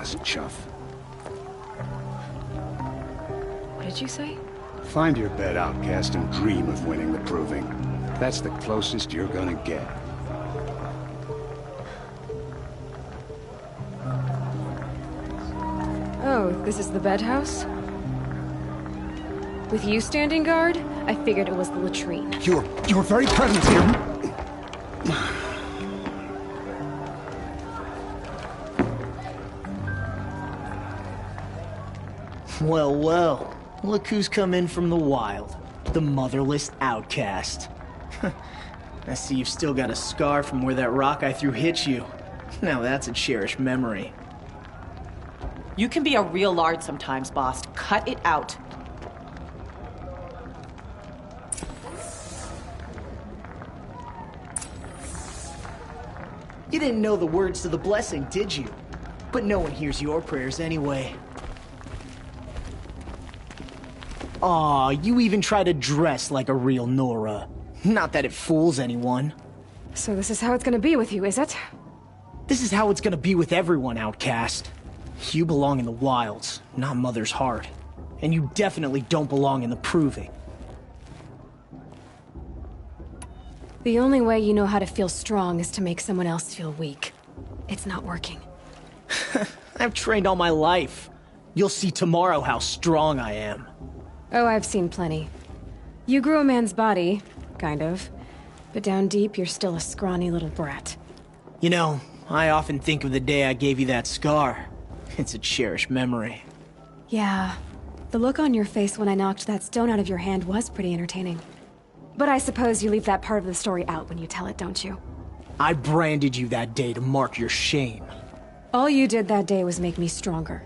Useless chuff. What did you say? Find your bed, outcast, and dream of winning the proving. That's the closest you're gonna get. Oh, this is the bed house? With you standing guard, I figured it was the latrine. Your very presence here... Well, well. Look who's come in from the wild. The motherless outcast. I see you've still got a scar from where that rock I threw hit you. Now that's a cherished memory. You can be a real lard sometimes, boss. Cut it out. You didn't know the words to the blessing, did you? But no one hears your prayers anyway. Aw, you even try to dress like a real Nora. Not that it fools anyone. So this is how it's gonna be with you, is it? This is how it's gonna be with everyone, outcast. You belong in the wilds, not Mother's heart. And you definitely don't belong in the proving. The only way you know how to feel strong is to make someone else feel weak. It's not working. I've trained all my life. You'll see tomorrow how strong I am. Oh, I've seen plenty. You grew a man's body, kind of. But down deep, you're still a scrawny little brat. You know, I often think of the day I gave you that scar. It's a cherished memory. Yeah. The look on your face when I knocked that stone out of your hand was pretty entertaining. But I suppose you leave that part of the story out when you tell it, don't you? I branded you that day to mark your shame. All you did that day was make me stronger.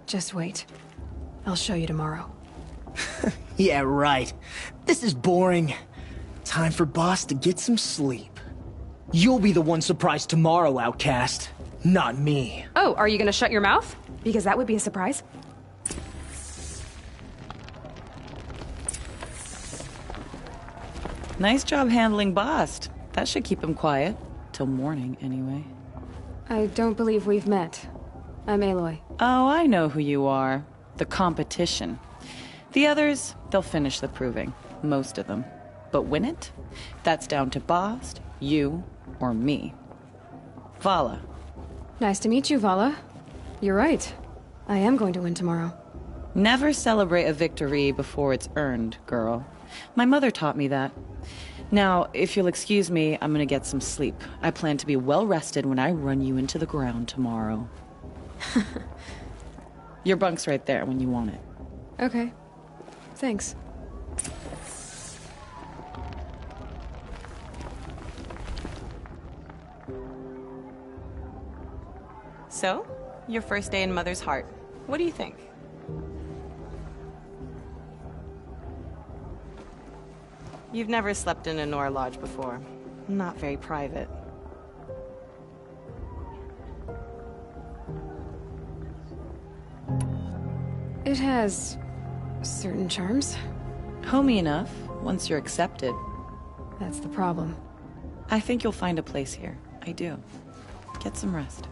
Just wait. I'll show you tomorrow. Yeah, right. This is boring. Time for Boss to get some sleep. You'll be the one surprised tomorrow, outcast. Not me. Oh, are you gonna shut your mouth? Because that would be a surprise. Nice job handling Bast. That should keep him quiet. Till morning, anyway. I don't believe we've met. I'm Aloy. Oh, I know who you are. The competition. The others, they'll finish the proving. Most of them. But win it? That's down to Bast, you, or me. Vala. Nice to meet you, Vala. You're right. I am going to win tomorrow. Never celebrate a victory before it's earned, girl. My mother taught me that. Now, if you'll excuse me, I'm gonna get some sleep. I plan to be well rested when I run you into the ground tomorrow. Your bunk's right there when you want it. Okay. Thanks. So, your first day in Mother's heart. What do you think? You've never slept in a Nora lodge before. Not very private. It has certain charms. Homey enough, once you're accepted. That's the problem. I think you'll find a place here. I do. Get some rest.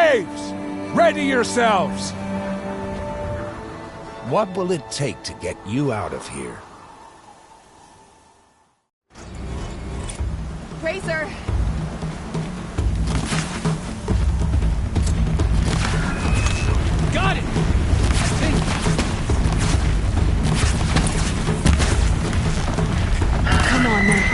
Braves! Ready yourselves! What will it take to get you out of here? Razor! Got it! Come on, then.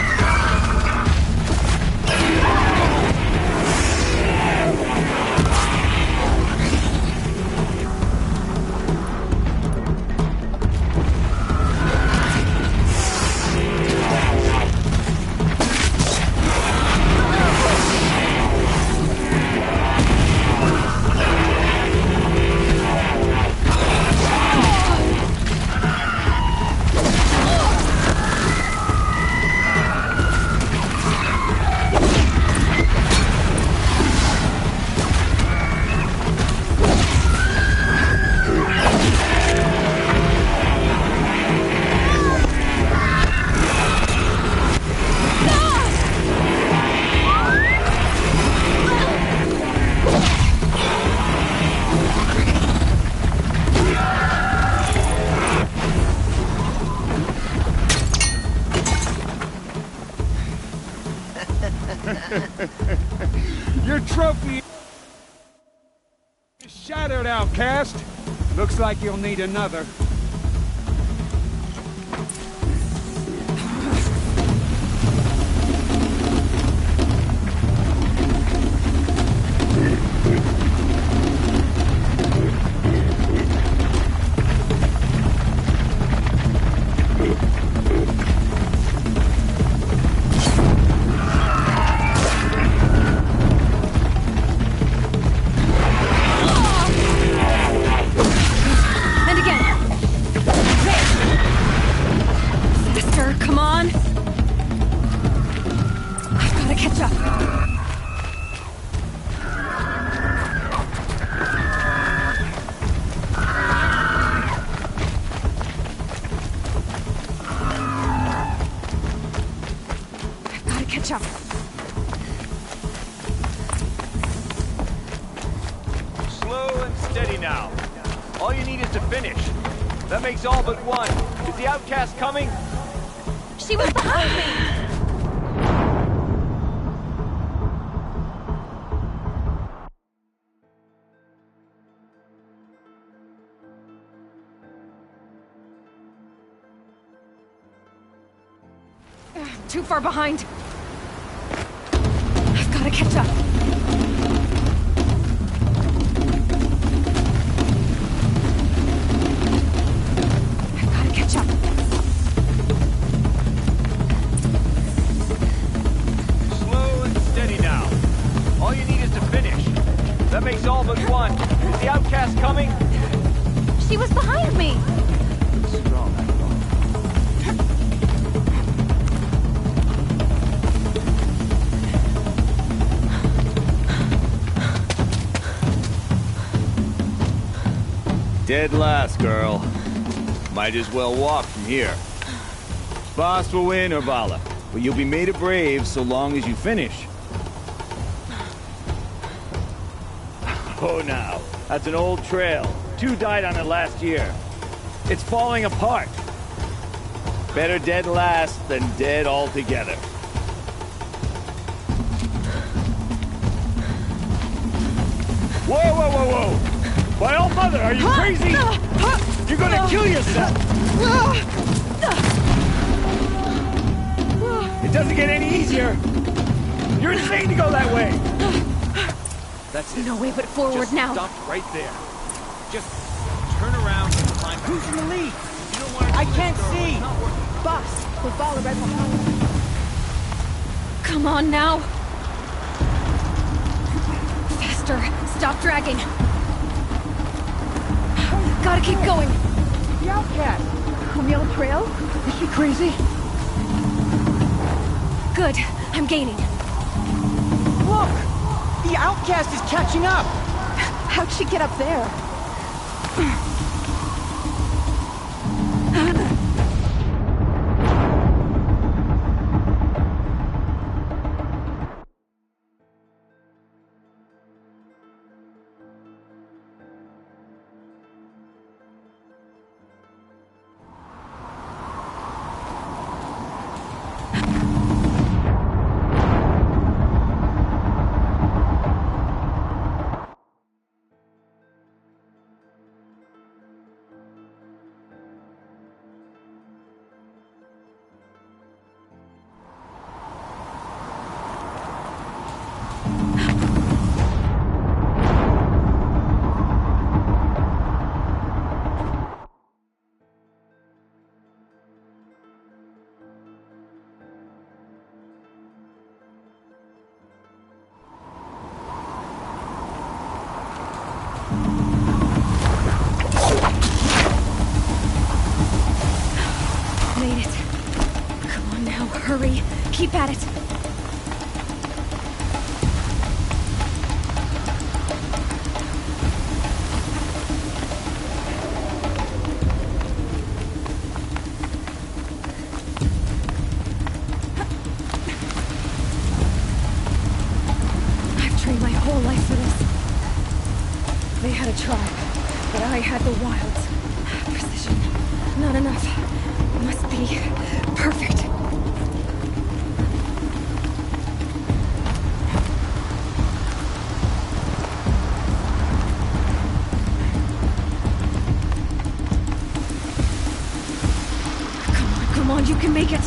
Your trophy is shattered, outcast. Looks like you'll need another. And again! Faster, come on! I've gotta catch up. I've gotta catch up. Slow and steady now. All you need is to finish. That makes all but one. Is the outcast coming? She was behind me! Too far behind. I've gotta catch up. I've gotta catch up. Slow and steady now. All you need is to finish. That makes all but one. Is the outcast coming? She was behind me! Strong, I thought. Dead last, girl. Might as well walk from here. Boss will win, Urvala, but you'll be made a brave so long as you finish. Oh, now, that's an old trail. 2 died on it last year. It's falling apart. Better dead last than dead altogether. Whoa, whoa, whoa, whoa! By all mother, are you crazy? You're gonna kill yourself! It doesn't get any easier! You're insane to go that way! That's it. No way but forward Just now. stop right there. Just turn around and climb back. Who's in the lead? You don't want to I can't see! Boss, we're following right behind. Come on now. Faster. Stop dragging. Gotta keep going. The outcast! On the old trail? Is she crazy? Good. I'm gaining. Look! The outcast is catching up! How'd she get up there? Made it. Come on now, hurry. Keep at it. I've trained my whole life for this. They had a tribe, but I had the wilds. Precision. Not enough. Must be perfect. Come on, you can make it.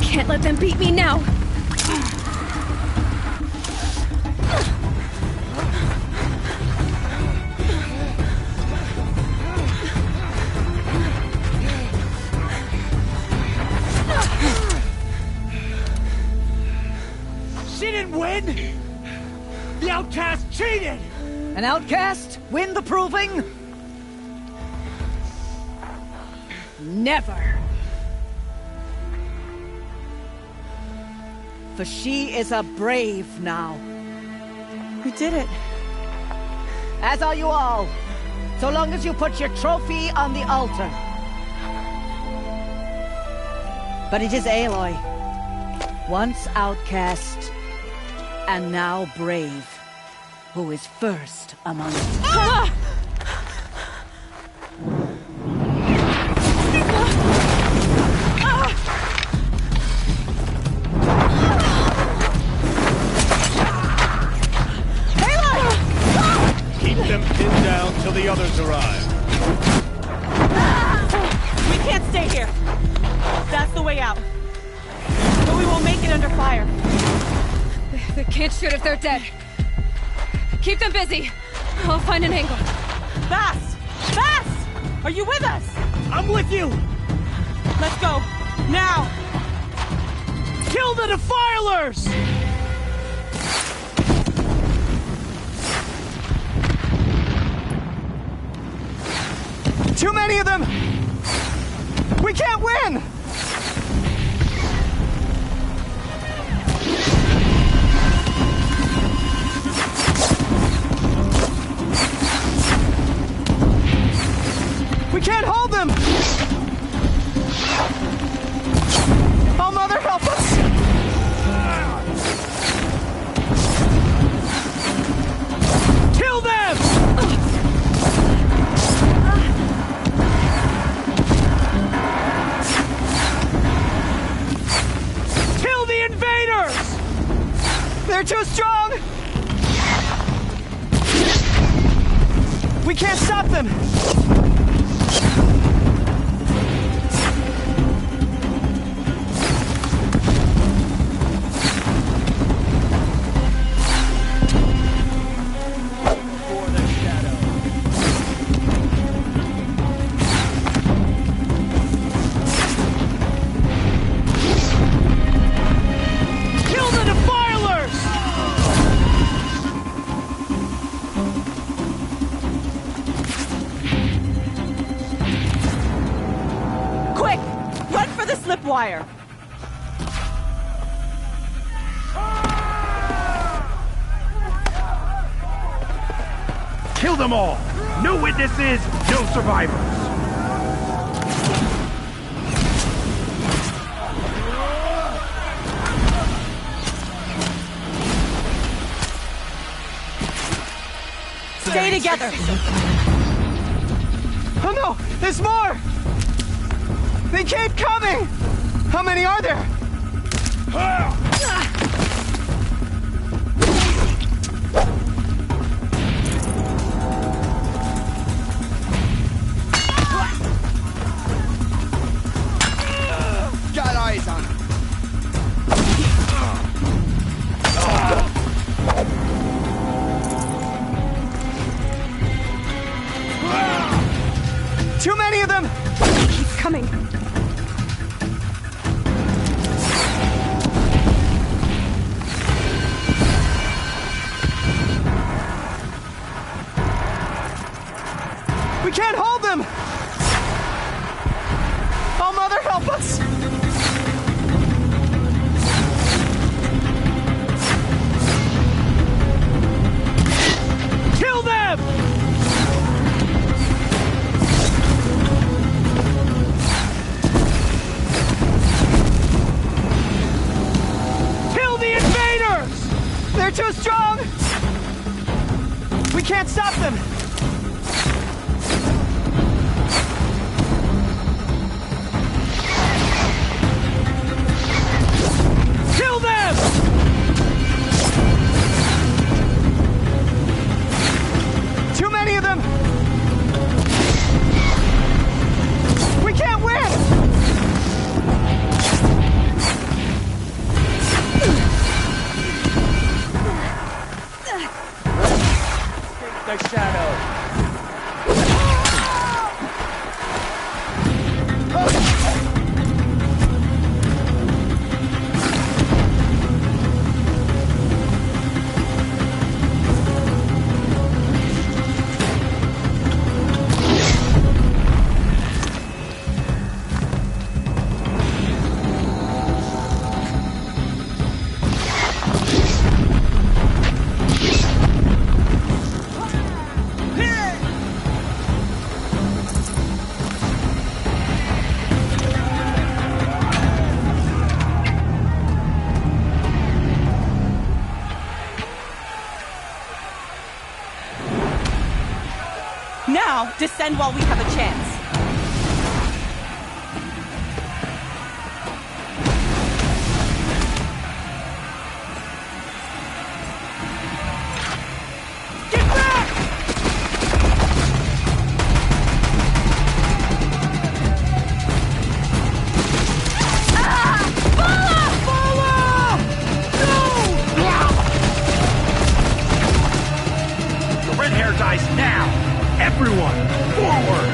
Can't let them beat me now. She didn't win! The outcast cheated! An outcast win the proving? Never. For she is a brave now. We did it. As are you all. So long as you put your trophy on the altar. But it is Aloy. Once outcast, and now brave, who is first among us. Ah! Keep them pinned down till the others arrive. We can't stay here. That's the way out. But we won't make it under fire. They can't shoot if they're dead. Keep them busy. I'll find an angle. Fast! Fast! Are you with us? I'm with you! Let's go. Now! Kill the Defilers! Too many of them! We can't win! We can't hold them! Oh, Mother, help us! Kill them! Kill the invaders! They're too strong! We can't stop them! Kill the Defilers! Quick! Run for the slip wire! Kill them all! No witnesses, no survivors! Stay together! Oh no! There's more! They keep coming! How many are there? Got eyes on him. Too many of them! He's coming. too strong! We can't stop them! Kill them! Too many of them! We can't win! The shadow. Now, descend while we have a chance. Get back! The red hair dies now! Everyone, forward!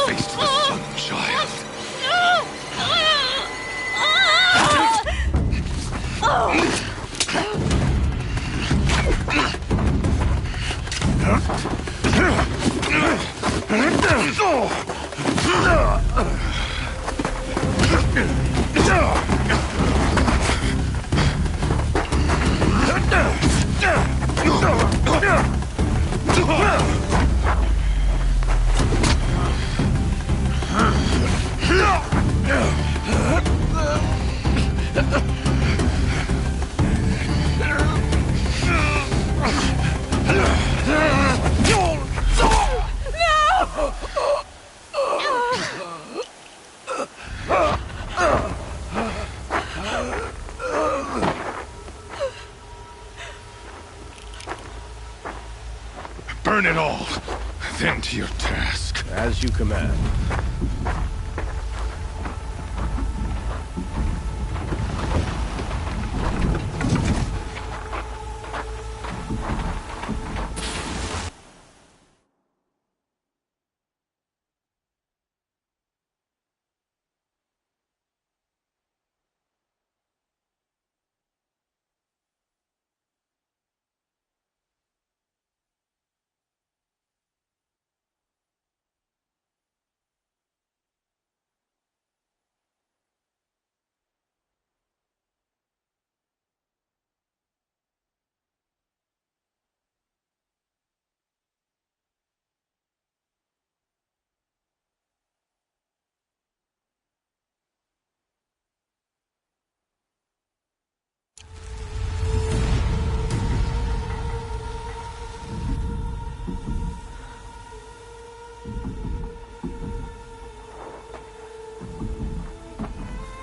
face to the sun, child. Burn it all, then to your task. As you command.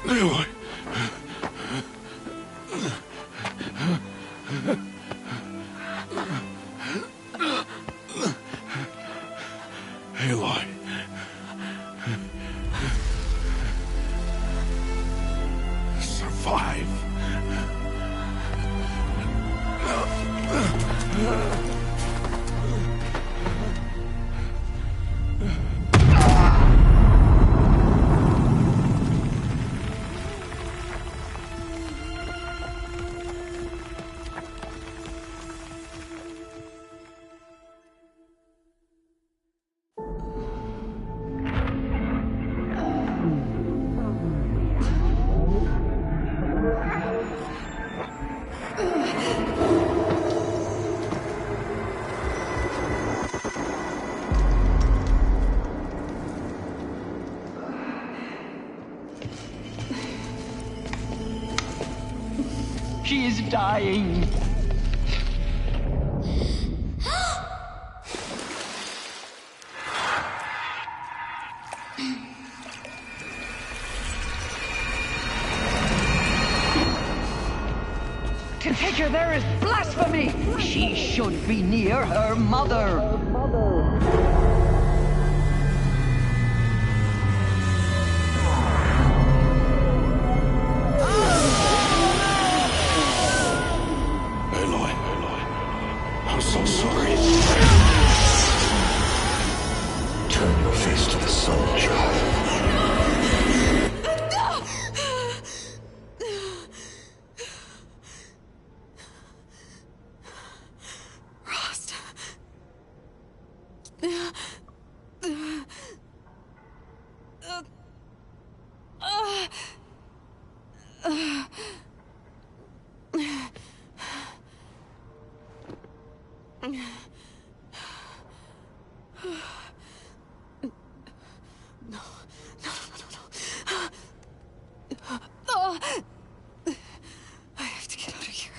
Aloy. Aloy. Survive. She is dying. To take her there is blasphemy. She should be near her mother. I'm so sorry. Turn your face to the sun, child. Rost. I have to get out of here.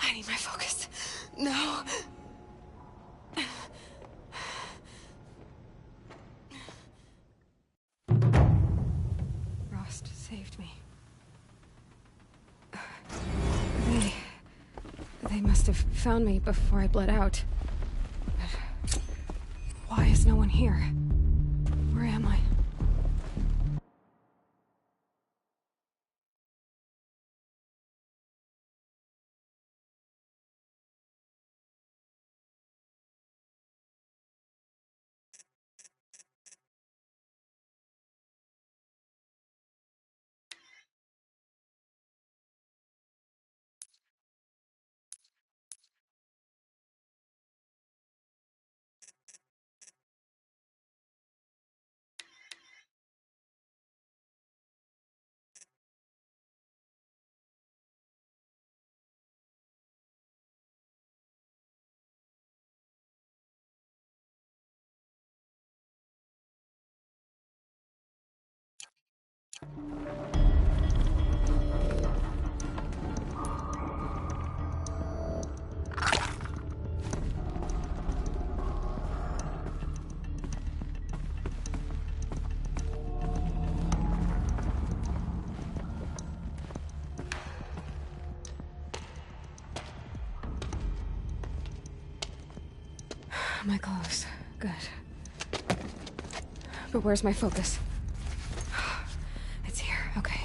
I need my focus. No. Rost saved me. They must have found me before I bled out. But why is no one here? Where am I? My clothes. Good. But where's my focus? It's here. Okay.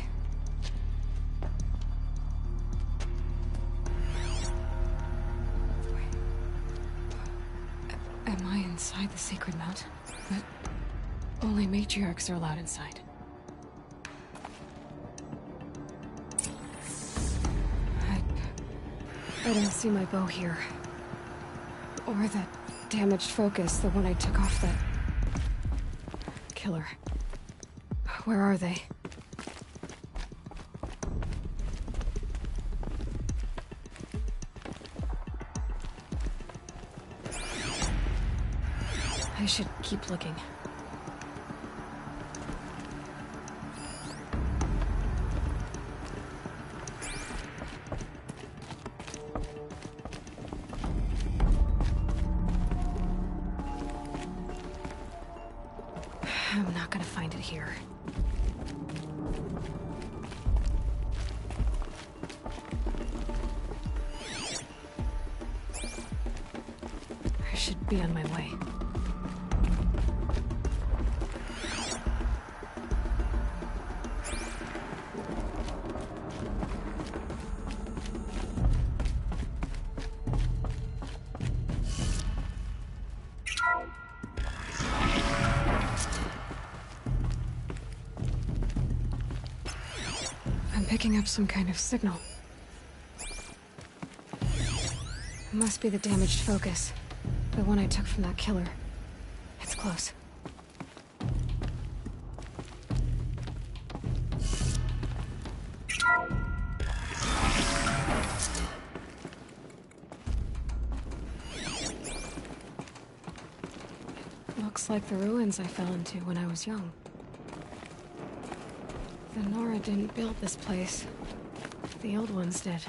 Wait. Am I inside the Sacred Mount? But only matriarchs are allowed inside. I don't see my bow here. Or that damaged focus, the one I took off that killer. Where are they? I should keep looking. I'm not gonna find it here. I should be on my way. Picking up some kind of signal. It must be the damaged focus. The one I took from that killer. It's close. Looks like the ruins I fell into when I was young. The Nora didn't build this place. The old ones did.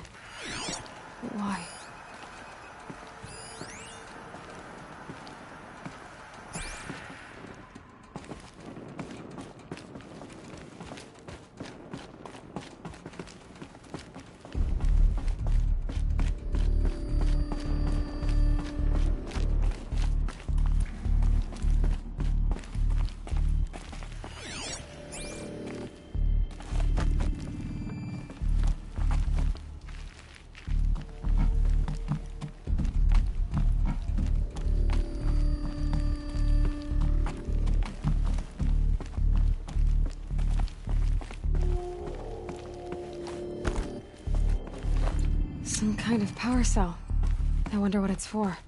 But why? Some kind of power cell. I wonder what it's for.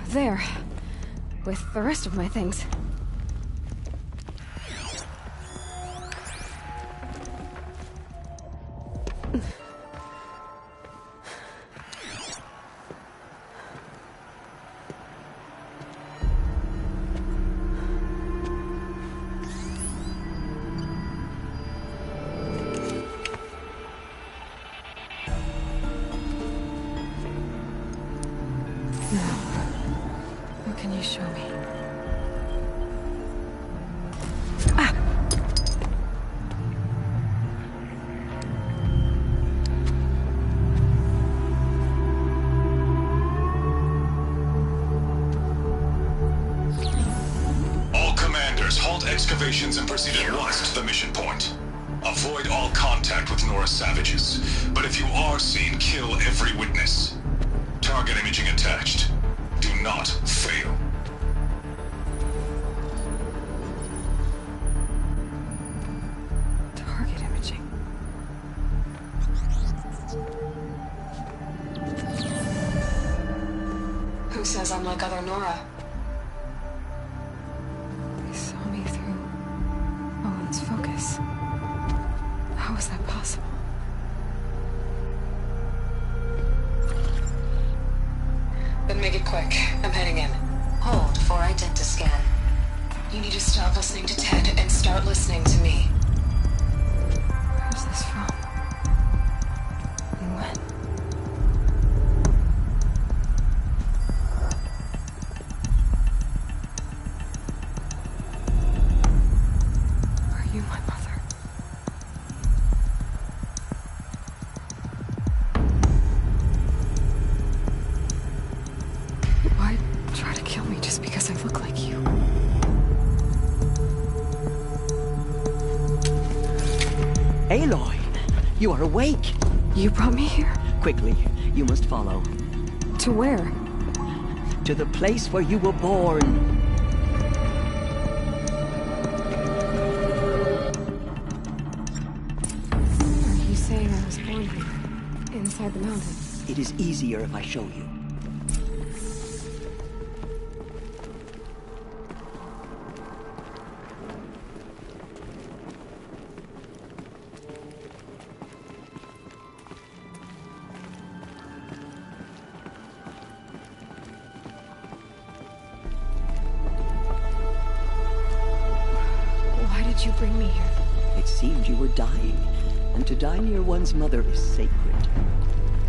There. With the rest of my things. Can you show me? All commanders, halt excavations and proceed at once to the mission point. Avoid all contact with Nora savages, but if you are seen, kill every witness. Target imaging attached. Do not fail. Target imaging. Who says I'm like other Nora? They saw me through Owen's focus. How is that possible? Then make it quick. I'm heading in. Hold for identiscan. You need to stop listening to Ted and start listening to me. Where's this from? And when? Are you my mother? Why try to kill me just because I look like you? Aloy, you are awake. You brought me here? Quickly, you must follow. To where? To the place where you were born. Are you saying I was born here? Inside the mountain? It is easier if I show you. Why did you bring me here? It seemed you were dying, and to die near one's mother is sacred.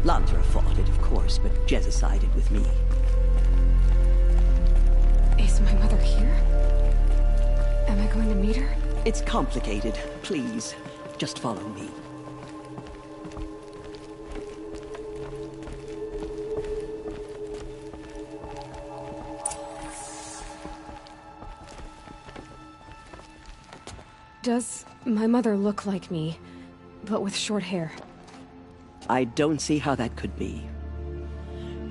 Lantra fought it, of course, but Jezza sided with me. Is my mother here? Am I going to meet her? It's complicated. Please, just follow me. Does my mother look like me, but with short hair? I don't see how that could be.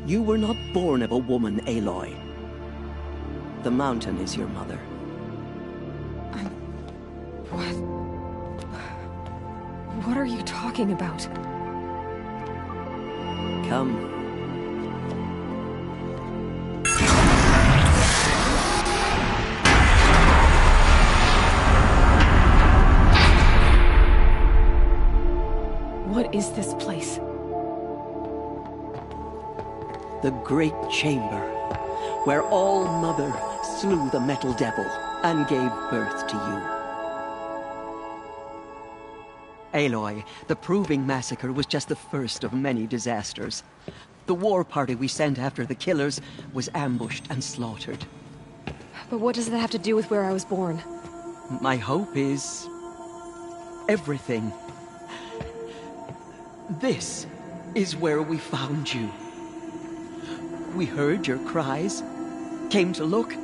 You were not born of a woman, Aloy. The mountain is your mother. What? What are you talking about? Come. What is this place? The Great Chamber, where All-Mother slew the Metal Devil and gave birth to you. Aloy, the Proving Massacre was just the first of many disasters. The war party we sent after the killers was ambushed and slaughtered. But what does that have to do with where I was born? My hope is... everything. This is where we found you. We heard your cries, came to look,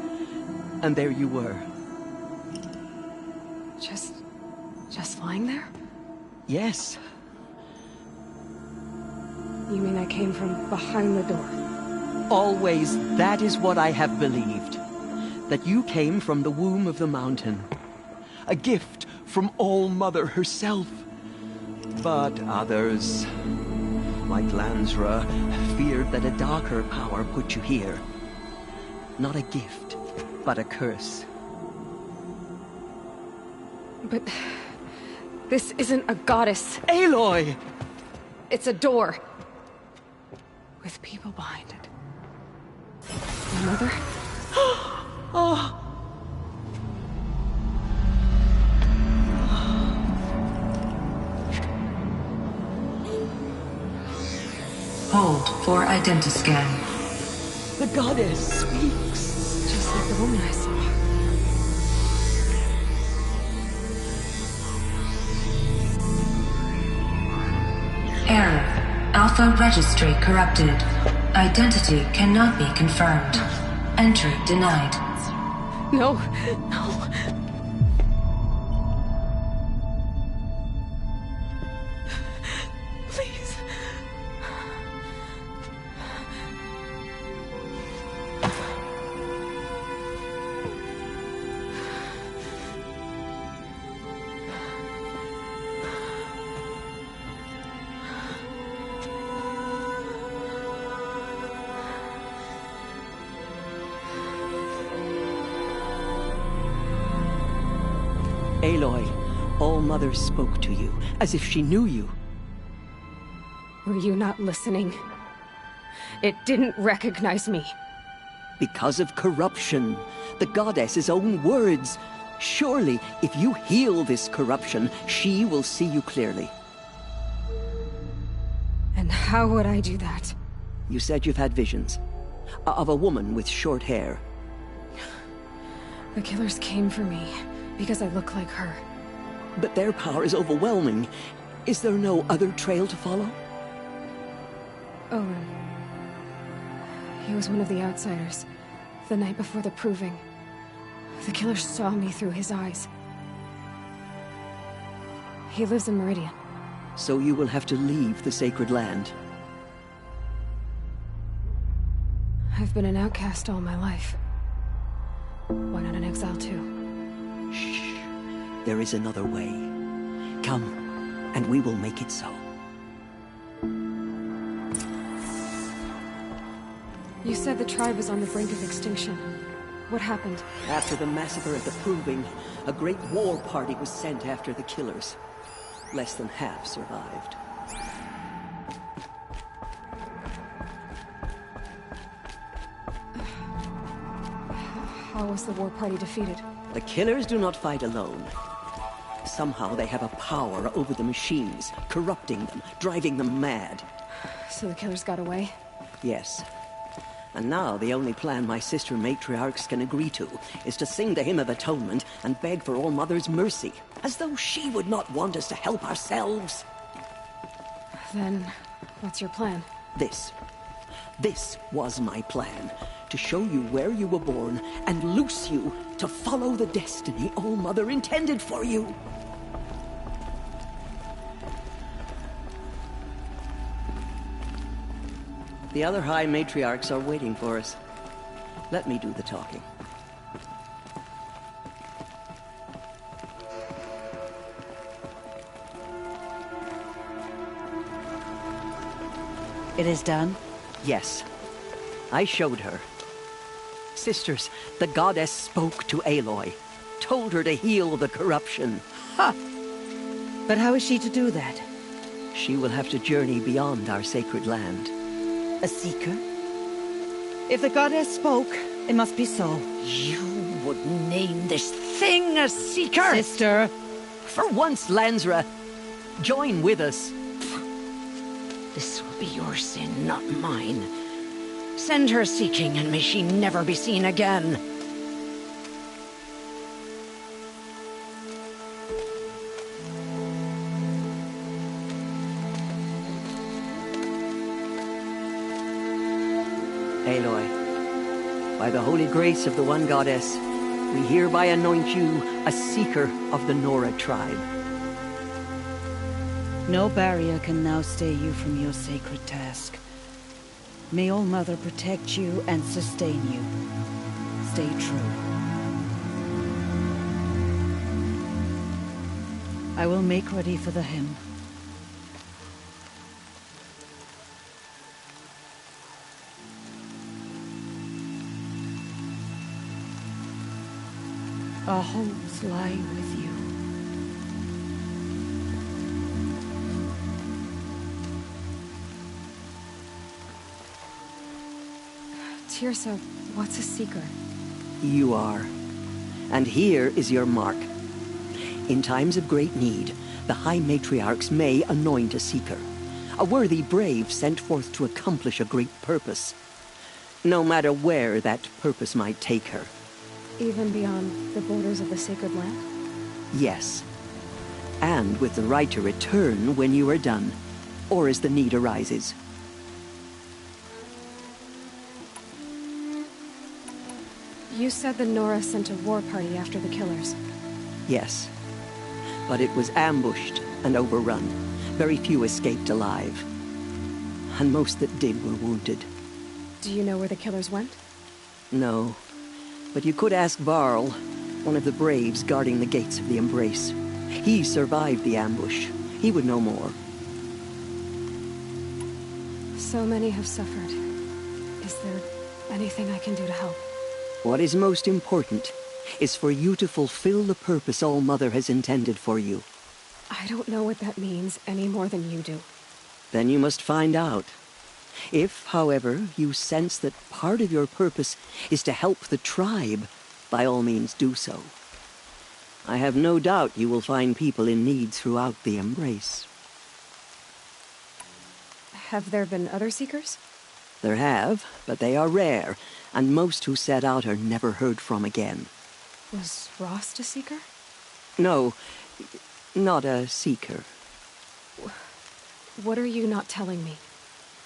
and there you were. Just lying there? Yes. You mean I came from behind the door? Always, that is what I have believed. That you came from the womb of the mountain. A gift from All-Mother herself. But others, like Lansra, feared that a darker power put you here. Not a gift, but a curse. But... this isn't a goddess. Aloy! It's a door. With people behind it. My mother? Oh! Hold for identiscan. The goddess speaks. Just like the woman I saw. Error. Alpha registry corrupted. Identity cannot be confirmed. Entry denied. No, no. Please. All-Mother spoke to you, as if she knew you. Were you not listening? It didn't recognize me. Because of corruption. The goddess's own words. Surely, if you heal this corruption, she will see you clearly. And how would I do that? You said you've had visions. Of a woman with short hair. The killers came for me, because I look like her. But their power is overwhelming. Is there no other trail to follow? Owen. He was one of the outsiders. The night before the proving. The killers saw me through his eyes. He lives in Meridian. So you will have to leave the sacred land. I've been an outcast all my life. Why not an exile too? Shh. There is another way. Come, and we will make it so. You said the tribe was on the brink of extinction. What happened? After the massacre at the Proving, a great war party was sent after the killers. Less than half survived. How was the war party defeated? The killers do not fight alone. Somehow they have a power over the machines, corrupting them, driving them mad. So the killers got away? Yes. And now the only plan my sister matriarchs can agree to is to sing the Hymn of Atonement and beg for All-Mother's mercy, as though she would not want us to help ourselves. Then, what's your plan? This. This was my plan. To show you where you were born and loose you to follow the destiny All-Mother intended for you. The other High Matriarchs are waiting for us. Let me do the talking. It is done? Yes. I showed her. Sisters, the goddess spoke to Aloy. Told her to heal the corruption. Ha! But how is she to do that? She will have to journey beyond our sacred land. A seeker? If the goddess spoke, it must be so. You would name this thing a seeker? Sister! For once, Lansra, join with us. This will be your sin, not mine. Send her seeking, and may she never be seen again. Aloy, by the holy grace of the One Goddess, we hereby anoint you a seeker of the Nora tribe. No barrier can now stay you from your sacred task. May All-Mother protect you and sustain you. Stay true. I will make ready for the hymn. Our homes lie with you. Teersa, what's a seeker? You are. And here is your mark. In times of great need, the High Matriarchs may anoint a seeker. A worthy brave sent forth to accomplish a great purpose. No matter where that purpose might take her. Even beyond the borders of the sacred land? Yes. And with the right to return when you are done, or as the need arises. You said the Nora sent a war party after the killers. Yes. But it was ambushed and overrun. Very few escaped alive. And most that did were wounded. Do you know where the killers went? No. But you could ask Varl, one of the braves guarding the gates of the Embrace. He survived the ambush. He would know more. So many have suffered. Is there anything I can do to help? What is most important is for you to fulfill the purpose All-Mother has intended for you. I don't know what that means any more than you do. Then you must find out. If, however, you sense that part of your purpose is to help the tribe, by all means do so. I have no doubt you will find people in need throughout the Embrace. Have there been other Seekers? There have, but they are rare, and most who set out are never heard from again. Was Rost a Seeker? No, not a Seeker. What are you not telling me?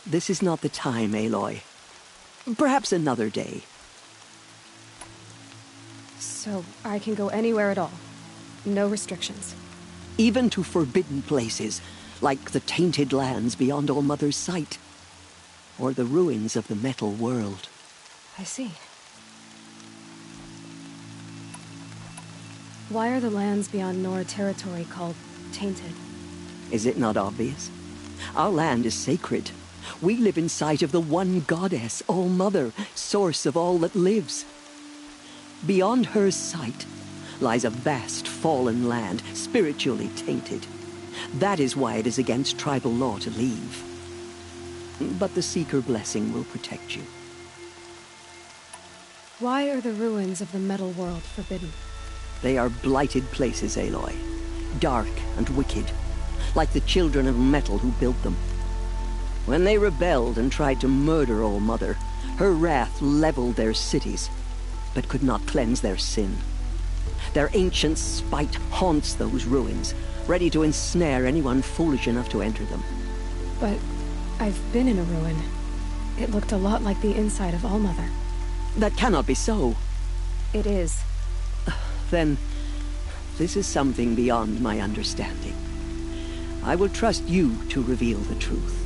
This is not the time, Aloy. Perhaps another day. So, I can go anywhere at all? No restrictions? Even to forbidden places, like the tainted lands beyond All-Mother's sight. Or the ruins of the metal world. I see. Why are the lands beyond Nora territory called tainted? Is it not obvious? Our land is sacred. We live in sight of the one goddess, All-Mother, source of all that lives. Beyond her sight lies a vast fallen land, spiritually tainted. That is why it is against tribal law to leave. But the Seeker blessing will protect you. Why are the ruins of the metal world forbidden? They are blighted places, Aloy. Dark and wicked, like the children of metal who built them. When they rebelled and tried to murder All-Mother, her wrath leveled their cities, but could not cleanse their sin. Their ancient spite haunts those ruins, ready to ensnare anyone foolish enough to enter them. But I've been in a ruin. It looked a lot like the inside of All-Mother. That cannot be so. It is. Then, this is something beyond my understanding. I will trust you to reveal the truth.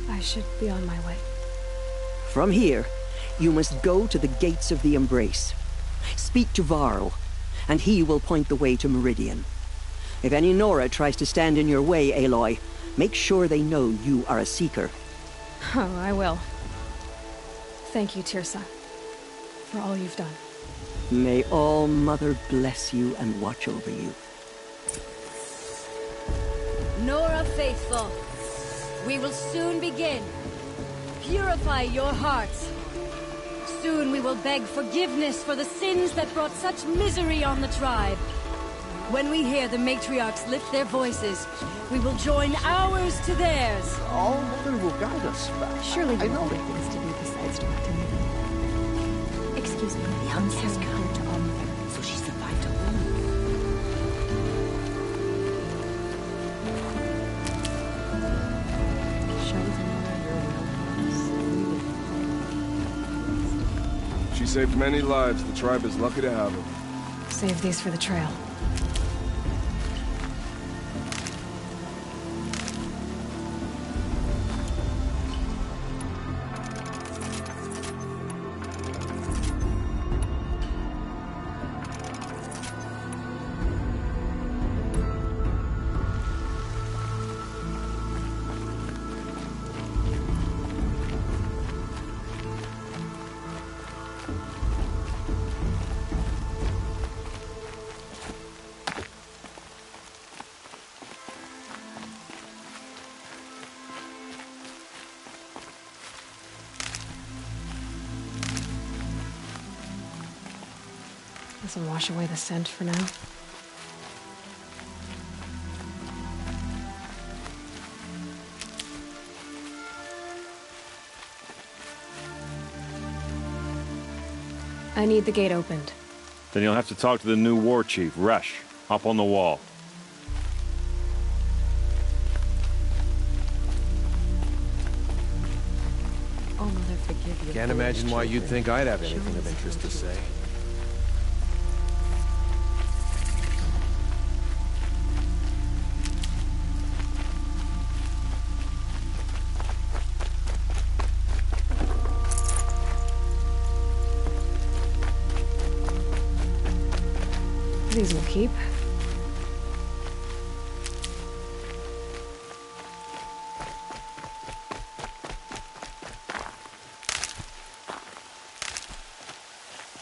I should be on my way. From here, you must go to the gates of the Embrace. Speak to Varl, and he will point the way to Meridian. If any Nora tries to stand in your way, Aloy, make sure they know you are a Seeker. Oh, I will. Thank you, Teersa, for all you've done. May All-Mother bless you and watch over you. Nora Faithful, we will soon begin. Purify your hearts. Soon we will beg forgiveness for the sins that brought such misery on the tribe. When we hear the matriarchs lift their voices, we will join ours to theirs. All-Mother will guide us back. Surely you know things to do besides talk to me. Excuse me, the house has come to All-Mother, so she survived a She saved many lives. The tribe is lucky to have her. Save these for the trail. This'll wash away the scent for now. I need the gate opened. Then you'll have to talk to the new war chief, Resh, up on the wall. Oh, Mother, forgive you. Can't imagine why you'd think I'd have anything of interest to say. These will keep.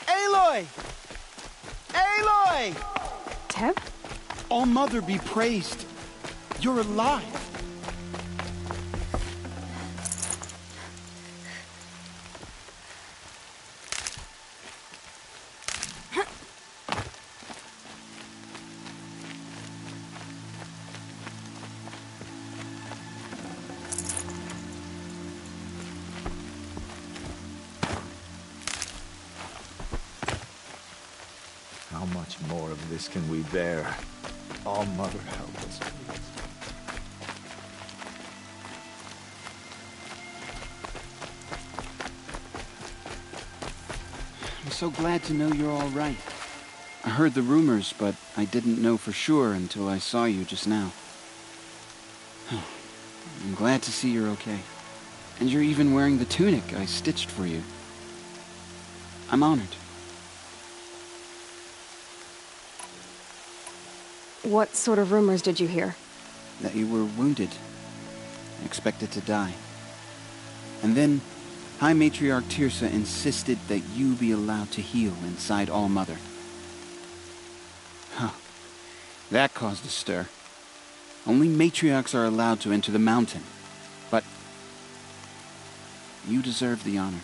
Aloy! Aloy! Teb? All Mother be praised. You're alive. How much more of this can we bear? All Mother help us, please. I'm so glad to know you're all right. I heard the rumors, but I didn't know for sure until I saw you just now. I'm glad to see you're okay. And you're even wearing the tunic I stitched for you. I'm honored. What sort of rumors did you hear? That you were wounded. Expected to die. And then, High Matriarch Teersa insisted that you be allowed to heal inside All Mother. Huh. That caused a stir. Only matriarchs are allowed to enter the mountain. But you deserve the honor.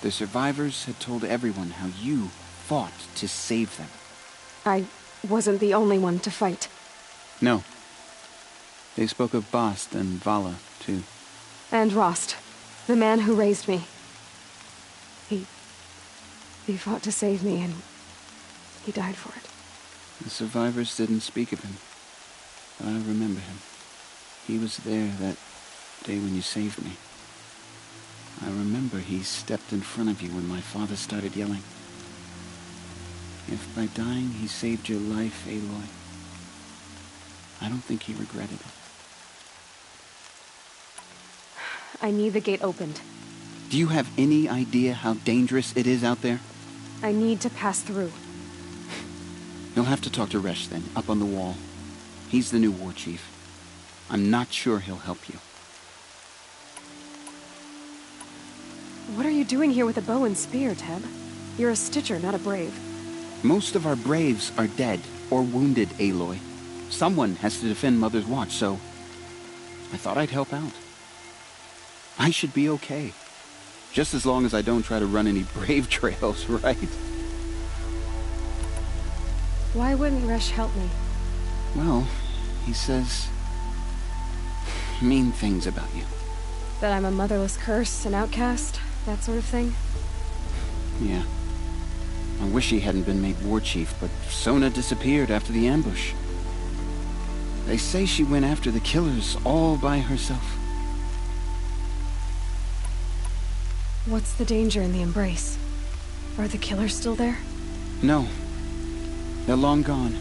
The survivors had told everyone how you fought to save them. I wasn't the only one to fight. No. They spoke of Bast and Vala, too. And Rost, the man who raised me. He fought to save me, and he died for it. The survivors didn't speak of him, but I remember him. He was there that day when you saved me. I remember he stepped in front of you when my father started yelling. If by dying he saved your life, Aloy, I don't think he regretted it. I need the gate opened. Do you have any idea how dangerous it is out there? I need to pass through. You'll have to talk to Resh then, up on the wall. He's the new war chief. I'm not sure he'll help you. What are you doing here with a bow and spear, Teb? You're a Stitcher, not a Brave. Most of our Braves are dead or wounded, Aloy. Someone has to defend Mother's Watch, so I thought I'd help out. I should be okay. Just as long as I don't try to run any Brave trails, right? Why wouldn't Resh help me? Well, he says mean things about you. That I'm a motherless curse, an outcast, that sort of thing? Yeah. I wish he hadn't been made war chief, but Sona disappeared after the ambush. They say she went after the killers all by herself. What's the danger in the Embrace? Are the killers still there? No. They're long gone.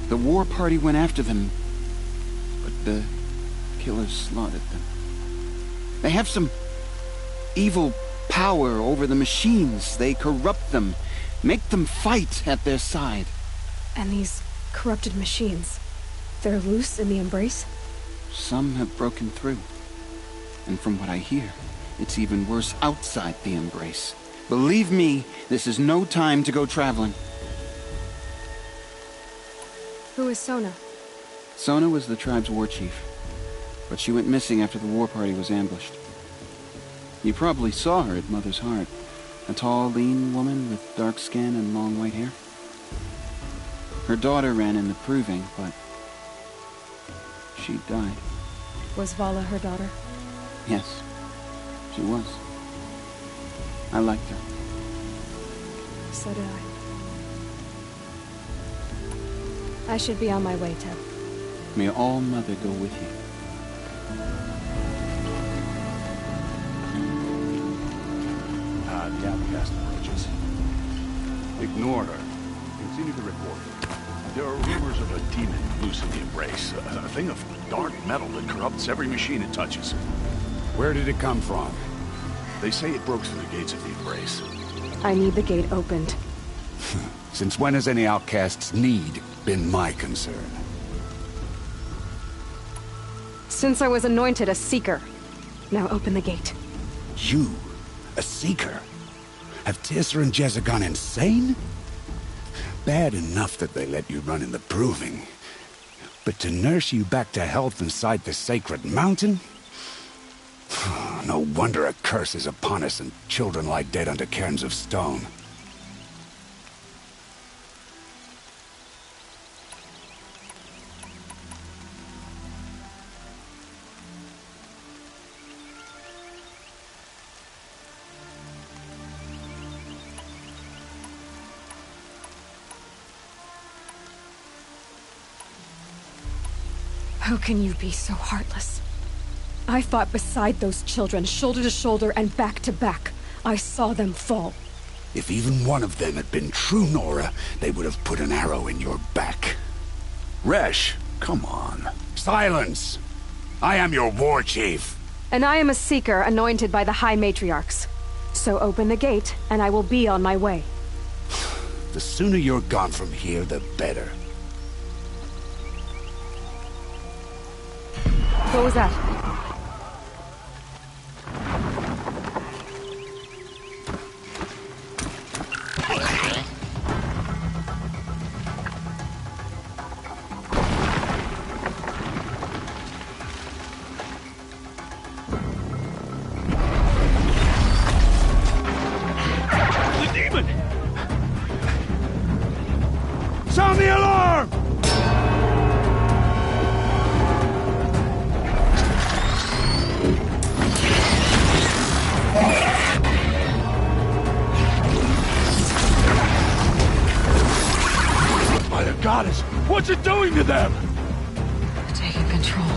The war party went after them, but the killers slaughtered them. They have some evil power over the machines. They corrupt them, make them fight at their side. And these corrupted machines, they're loose in the Embrace? Some have broken through. And from what I hear, it's even worse outside the Embrace. Believe me, this is no time to go traveling. Who is Sona? Sona was the tribe's war chief, but she went missing after the war party was ambushed. You probably saw her at Mother's Heart. A tall, lean woman with dark skin and long white hair. Her daughter ran in the proving, but she died. Was Vala her daughter? Yes, she was. I liked her. So did I should be on my way, Teb. May All Mother go with you. The outcast approaches. Ignore her. Continue the report. There are rumors of a demon loose in the Embrace. A thing of dark metal that corrupts every machine it touches. Where did it come from? They say it broke through the gates of the Embrace. I need the gate opened. Since when has any outcast's need been my concern? Since I was anointed a Seeker. Now open the gate. You? A Seeker? Have Teersa and Jezza gone insane? Bad enough that they let you run in the Proving. But to nurse you back to health inside the sacred mountain? No wonder a curse is upon us and children lie dead under cairns of stone. How can you be so heartless? I fought beside those children, shoulder to shoulder and back to back. I saw them fall. If even one of them had been true Nora, they would have put an arrow in your back. Resh, come on. Silence! I am your war chief. And I am a seeker anointed by the High Matriarchs. So open the gate, and I will be on my way. The sooner you're gone from here, the better. What was that? The demon! Sound the alarm! By the goddess, what's it doing to them? Taking control.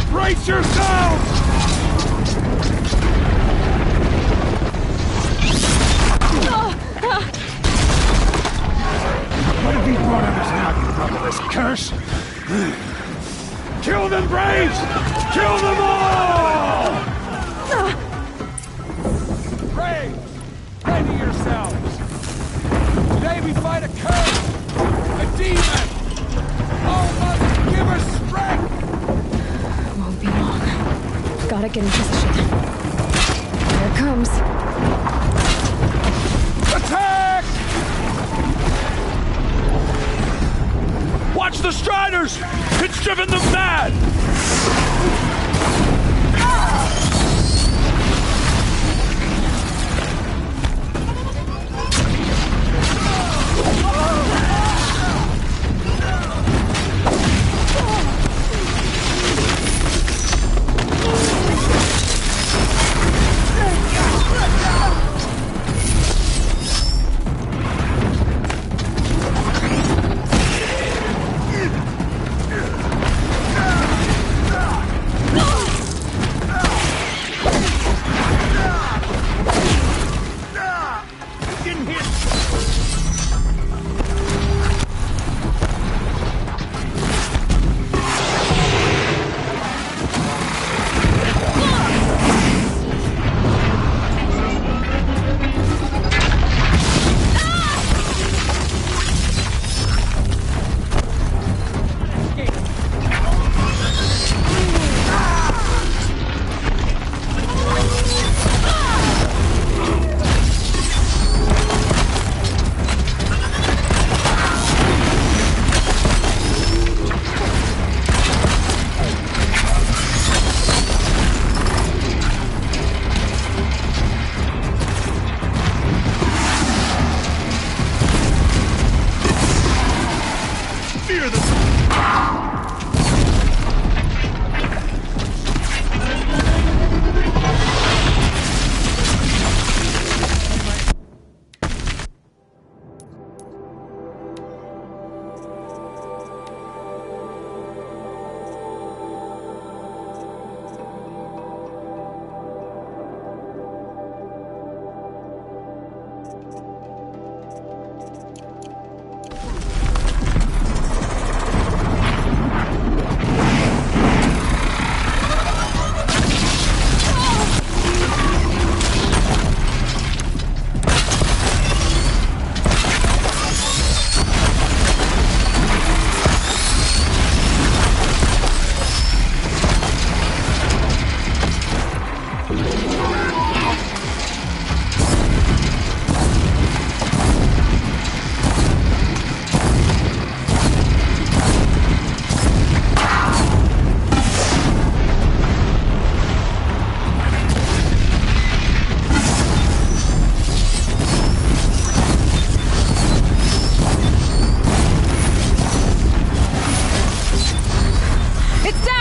Brace yourselves! What have you brought on us now, you motherless curse? Kill them, Braves! Kill them all! Braves, ready yourselves! Today we fight a curse, a demon! Oh, Mother, give us strength! Won't be long. Gotta get in position. Here it comes. Attack! Watch the Striders! It's driven them mad!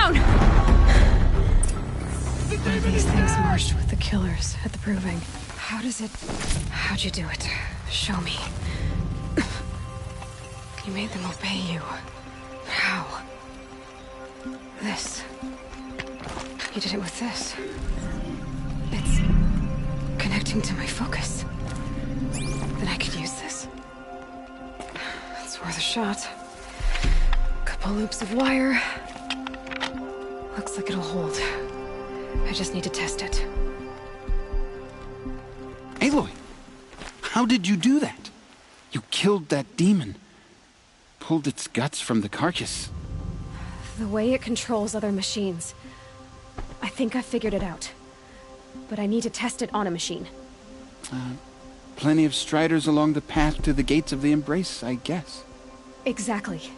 down! One of these things marched with the killers at the Proving. How'd you do it? Show me. You made them obey you. How? This. You did it with this. It's connecting to my focus. Then I could use this. It's worth a shot. Couple loops of wire. Looks like it'll hold. I just need to test it. Aloy, how did you do that? You killed that demon. Pulled its guts from the carcass. The way it controls other machines. I think I figured it out. But I need to test it on a machine. Plenty of striders along the path to the gates of the Embrace, I guess. Exactly.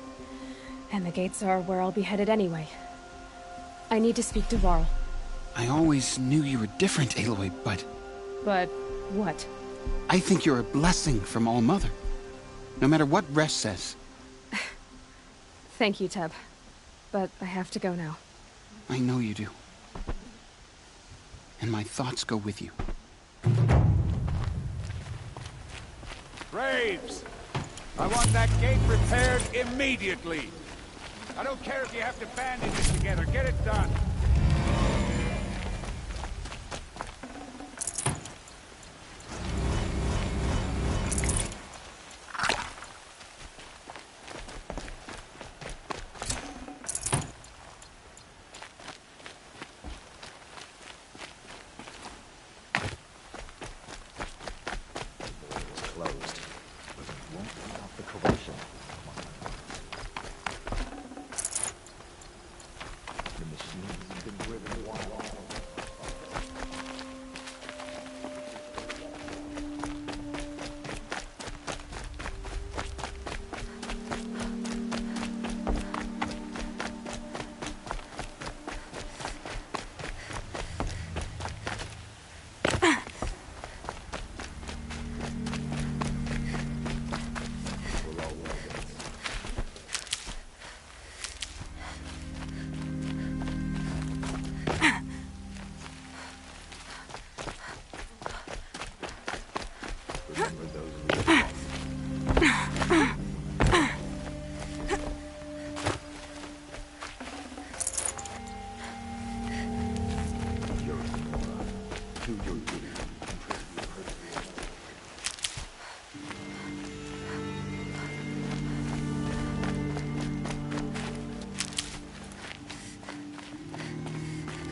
And the gates are where I'll be headed anyway. I need to speak to Varl. I always knew you were different, Aloy, but... But what? I think you're a blessing from All-Mother. No matter what Resh says. Thank you, Teb. But I have to go now. I know you do. And my thoughts go with you. Graves! I want that gate repaired immediately. I don't care if you have to bandage it together. Get it done.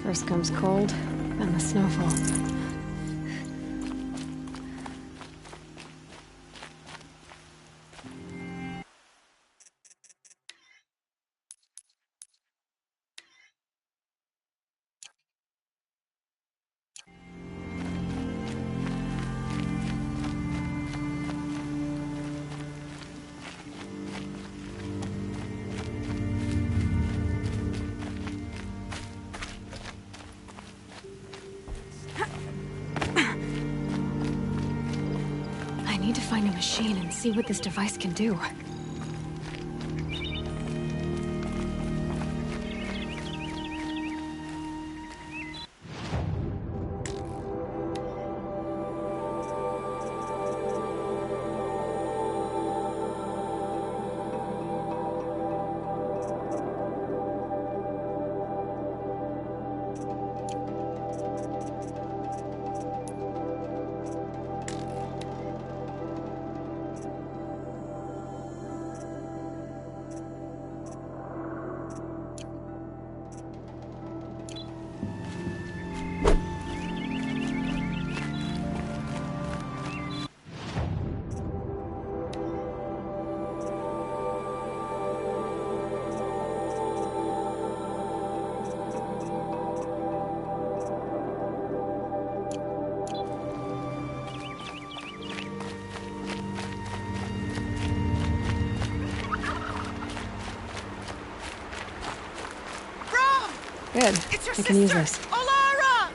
First comes cold, then the snowfall. I need to find a machine and see what this device can do. Good. I can use this. Alara!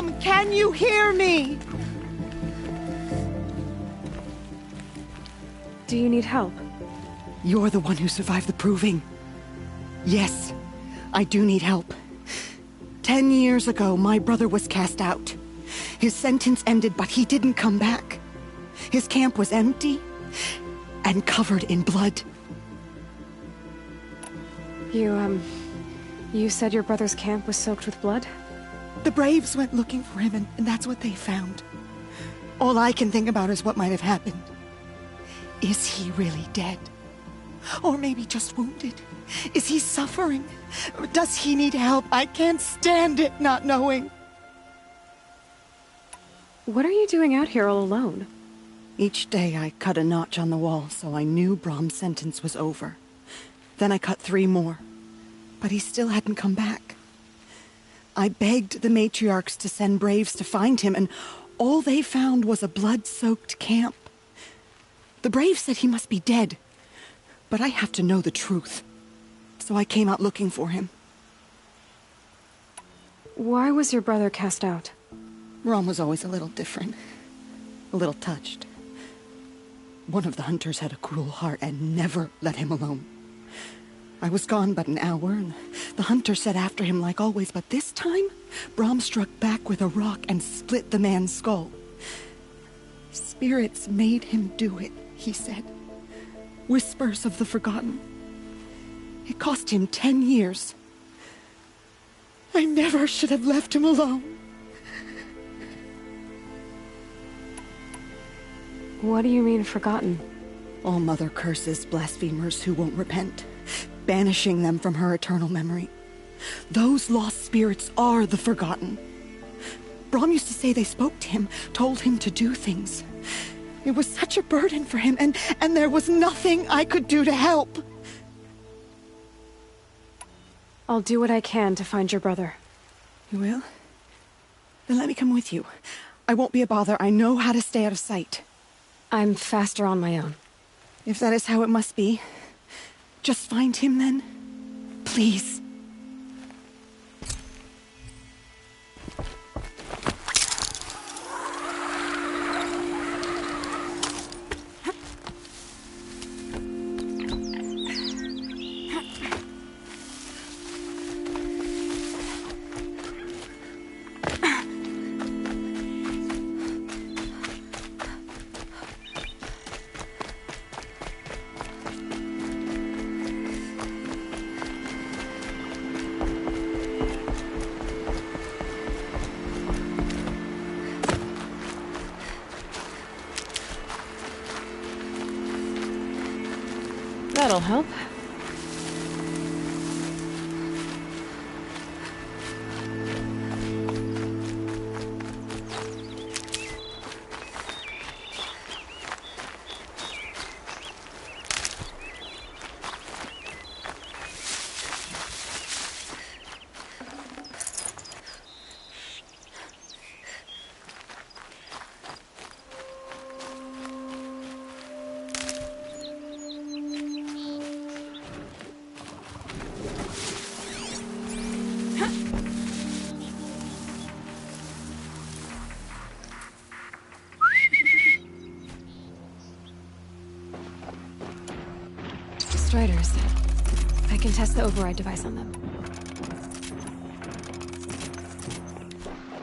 Brom, can you hear me? Do you need help? You're the one who survived the proving. Yes, I do need help. 10 years ago, my brother was cast out. His sentence ended, but he didn't come back. His camp was empty and covered in blood. You said your brother's camp was soaked with blood? The Braves went looking for him, and that's what they found. All I can think about is what might have happened. Is he really dead? Or maybe just wounded? Is he suffering? Does he need help? I can't stand it not knowing. What are you doing out here all alone? Each day I cut a notch on the wall so I knew Brom's sentence was over. Then I cut 3 more. But he still hadn't come back. I begged the matriarchs to send Braves to find him, and all they found was a blood-soaked camp. The Braves said he must be dead, but I have to know the truth. So I came out looking for him. Why was your brother cast out? Brom was always a little different. A little touched. One of the hunters had a cruel heart and never let him alone. I was gone but an hour, and the hunter set after him like always, but this time, Brom struck back with a rock and split the man's skull. Spirits made him do it, he said. Whispers of the forgotten. It cost him 10 years. I never should have left him alone. What do you mean, forgotten? All Mother curses blasphemers who won't repent, banishing them from her eternal memory. Those lost spirits are the forgotten. Brom used to say they spoke to him, told him to do things. It was such a burden for him, and there was nothing I could do to help. I'll do what I can to find your brother. You will? Then let me come with you. I won't be a bother. I know how to stay out of sight. I'm faster on my own. If that is how it must be, just find him then. Please. That'll help. Striders. I can test the override device on them.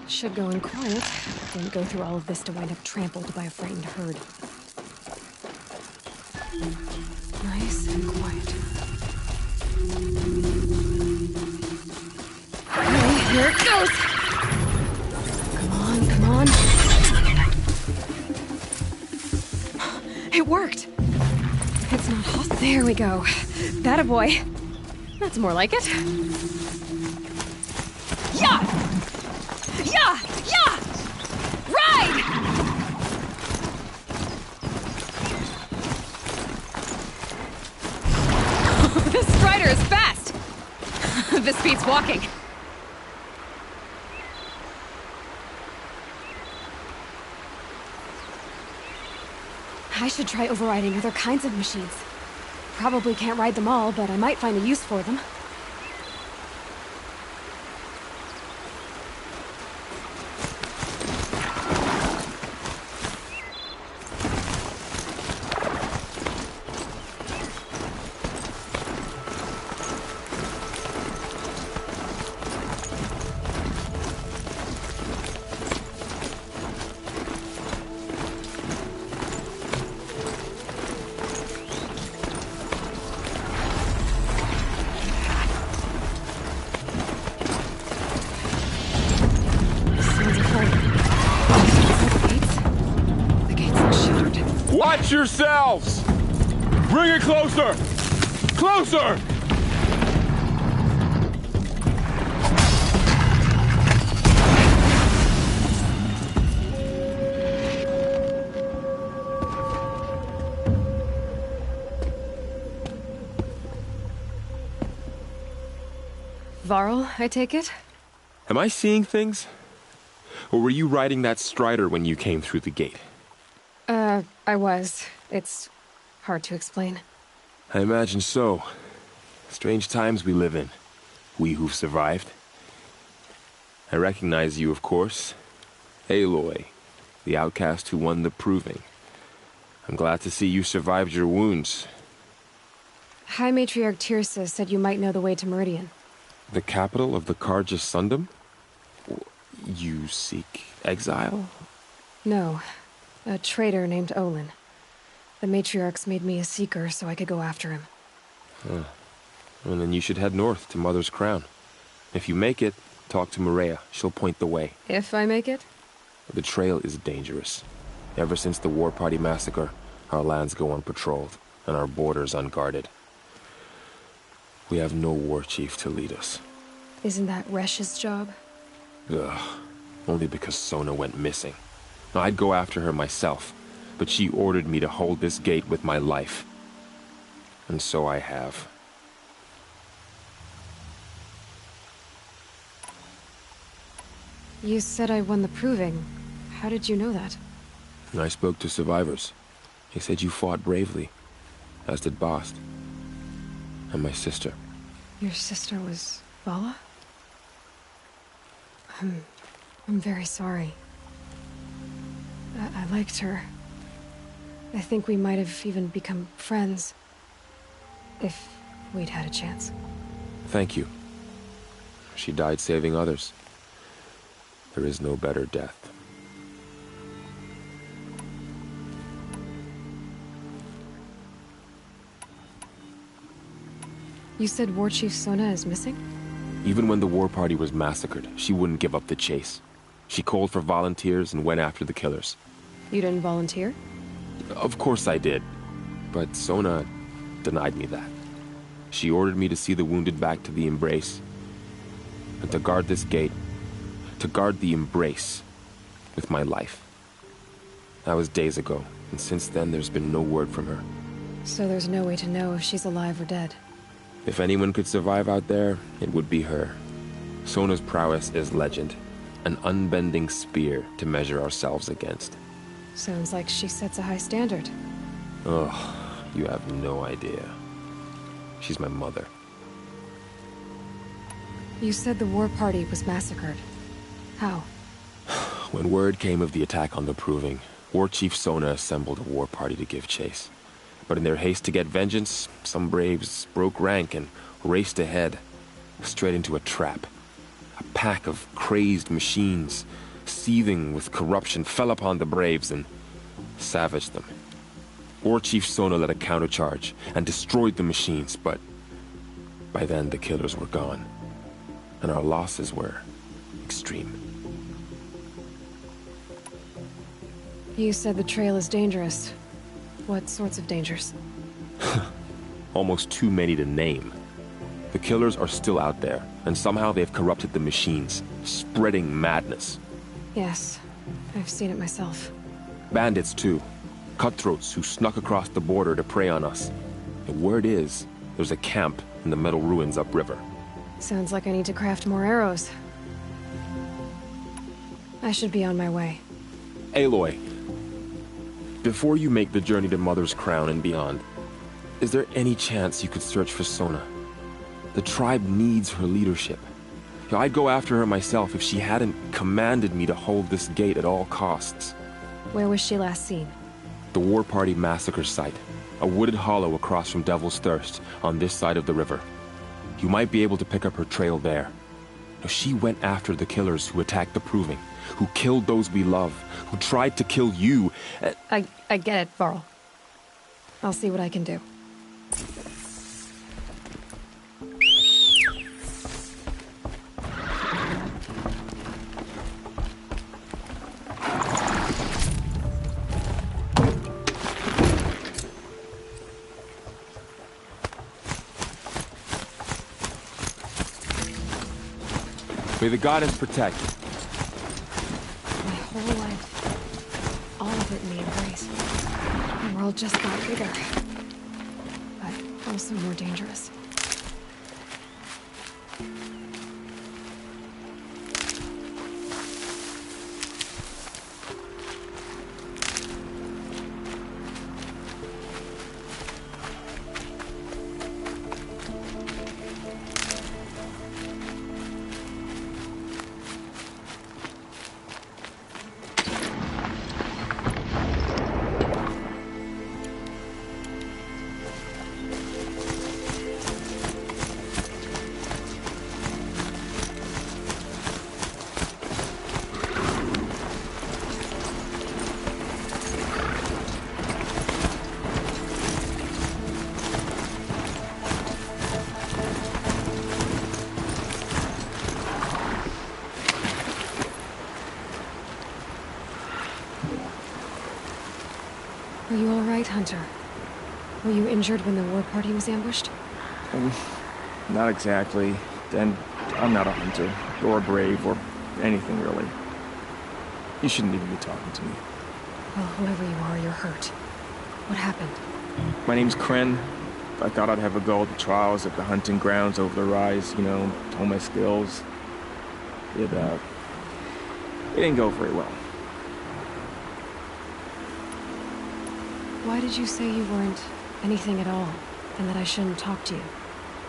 Should go in quiet. Didn't go through all of this to wind up trampled by a frightened herd. Nice and quiet. Okay, here it goes! Come on, come on. It worked! It's not hot. There we go. That a boy. That's more like it. Yeah! Yeah! Yeah! Ride! This Strider is fast! This beats walking. I should try overriding other kinds of machines. Probably can't ride them all, but I might find a use for them. Watch yourselves! Bring it closer! Closer! Varl, I take it? Am I seeing things? Or were you riding that Strider when you came through the gate? I was. It's hard to explain. I imagine so. Strange times we live in. We who've survived. I recognize you, of course. Aloy, the outcast who won the Proving. I'm glad to see you survived your wounds. High Matriarch Tirsa said you might know the way to Meridian. The capital of the Carja Sundom? You seek exile? No. A traitor named Olin. The Matriarchs made me a seeker so I could go after him. Huh. Well, then you should head north to Mother's Crown. If you make it, talk to Maria. She'll point the way. If I make it? The trail is dangerous. Ever since the War Party massacre, our lands go unpatrolled, and our borders unguarded. We have no war chief to lead us. Isn't that Resh's job? Ugh. Only because Sona went missing. Now, I'd go after her myself, but she ordered me to hold this gate with my life. And so I have. You said I won the Proving. How did you know that? I spoke to survivors. They said you fought bravely, as did Bast. And my sister. Your sister was Vala? I'm very sorry. I liked her. I think we might have even become friends. If we'd had a chance. Thank you. She died saving others. There is no better death. You said War Chief Sona is missing? Even when the War Party was massacred, she wouldn't give up the chase. She called for volunteers and went after the killers. You didn't volunteer? Of course I did. But Sona denied me that. She ordered me to see the wounded back to the Embrace. And to guard this gate. To guard the Embrace. With my life. That was days ago, and since then there's been no word from her. So there's no way to know if she's alive or dead. If anyone could survive out there, it would be her. Sona's prowess is legend. An unbending spear to measure ourselves against. Sounds like she sets a high standard. Ugh, you have no idea. She's my mother. You said the War Party was massacred. How? When word came of the attack on the Proving, War Chief Sona assembled a war party to give chase. But in their haste to get vengeance, some braves broke rank and raced ahead, straight into a trap. A pack of crazed machines, seething with corruption, fell upon the braves and savaged them. War Chief Sona led a countercharge and destroyed the machines, but by then the killers were gone, and our losses were extreme. You said the trail is dangerous. What sorts of dangers? Almost too many to name. The killers are still out there, and somehow they've corrupted the machines, spreading madness. Yes, I've seen it myself. Bandits, too. Cutthroats who snuck across the border to prey on us. The word is, there's a camp in the metal ruins upriver. Sounds like I need to craft more arrows. I should be on my way. Aloy, before you make the journey to Mother's Crown and beyond, is there any chance you could search for Sona? The tribe needs her leadership. I'd go after her myself if she hadn't commanded me to hold this gate at all costs. Where was she last seen? The War Party massacre site. A wooded hollow across from Devil's Thirst, on this side of the river. You might be able to pick up her trail there. She went after the killers who attacked the Proving, who killed those we love, who tried to kill you. I get it, Varl. I'll see what I can do. May the goddess protect. My whole life, all of it in the Embrace. The world just got bigger, but also more dangerous. Are you all right, Hunter? Were you injured when the war party was ambushed? Not exactly. And I'm not a hunter, or a brave, or anything really. You shouldn't even be talking to me. Well, whoever you are, you're hurt. What happened? My name's Kren. I thought I'd have a go at the trials at the hunting grounds over the rise, you know, hone my skills. It didn't go very well. Why did you say you weren't anything at all, and that I shouldn't talk to you?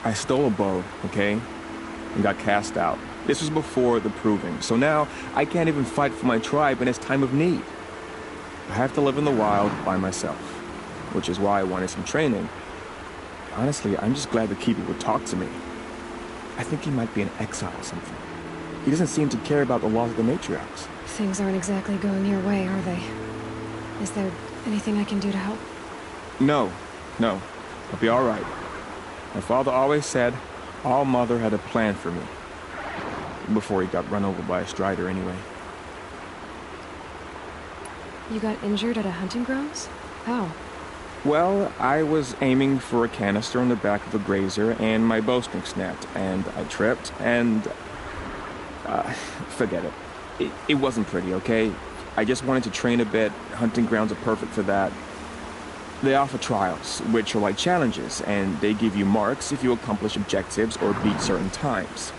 I stole a bow, okay? And got cast out. This was before the proving, so now I can't even fight for my tribe in its time of need. I have to live in the wild by myself, which is why I wanted some training. Honestly, I'm just glad the Keeper would talk to me. I think he might be in exile or something. He doesn't seem to care about the laws of the matriarchs. Things aren't exactly going your way, are they? Is there anything I can do to help? No. I'll be all right. My father always said All Mother had a plan for me. Before he got run over by a strider anyway. You got injured at a hunting grounds? How? Well, I was aiming for a canister on the back of a grazer, and my bowstring snapped, and I tripped, and... forget it. It wasn't pretty, okay? I just wanted to train a bit. Hunting grounds are perfect for that. They offer trials, which are like challenges, and they give you marks if you accomplish objectives or beat certain times.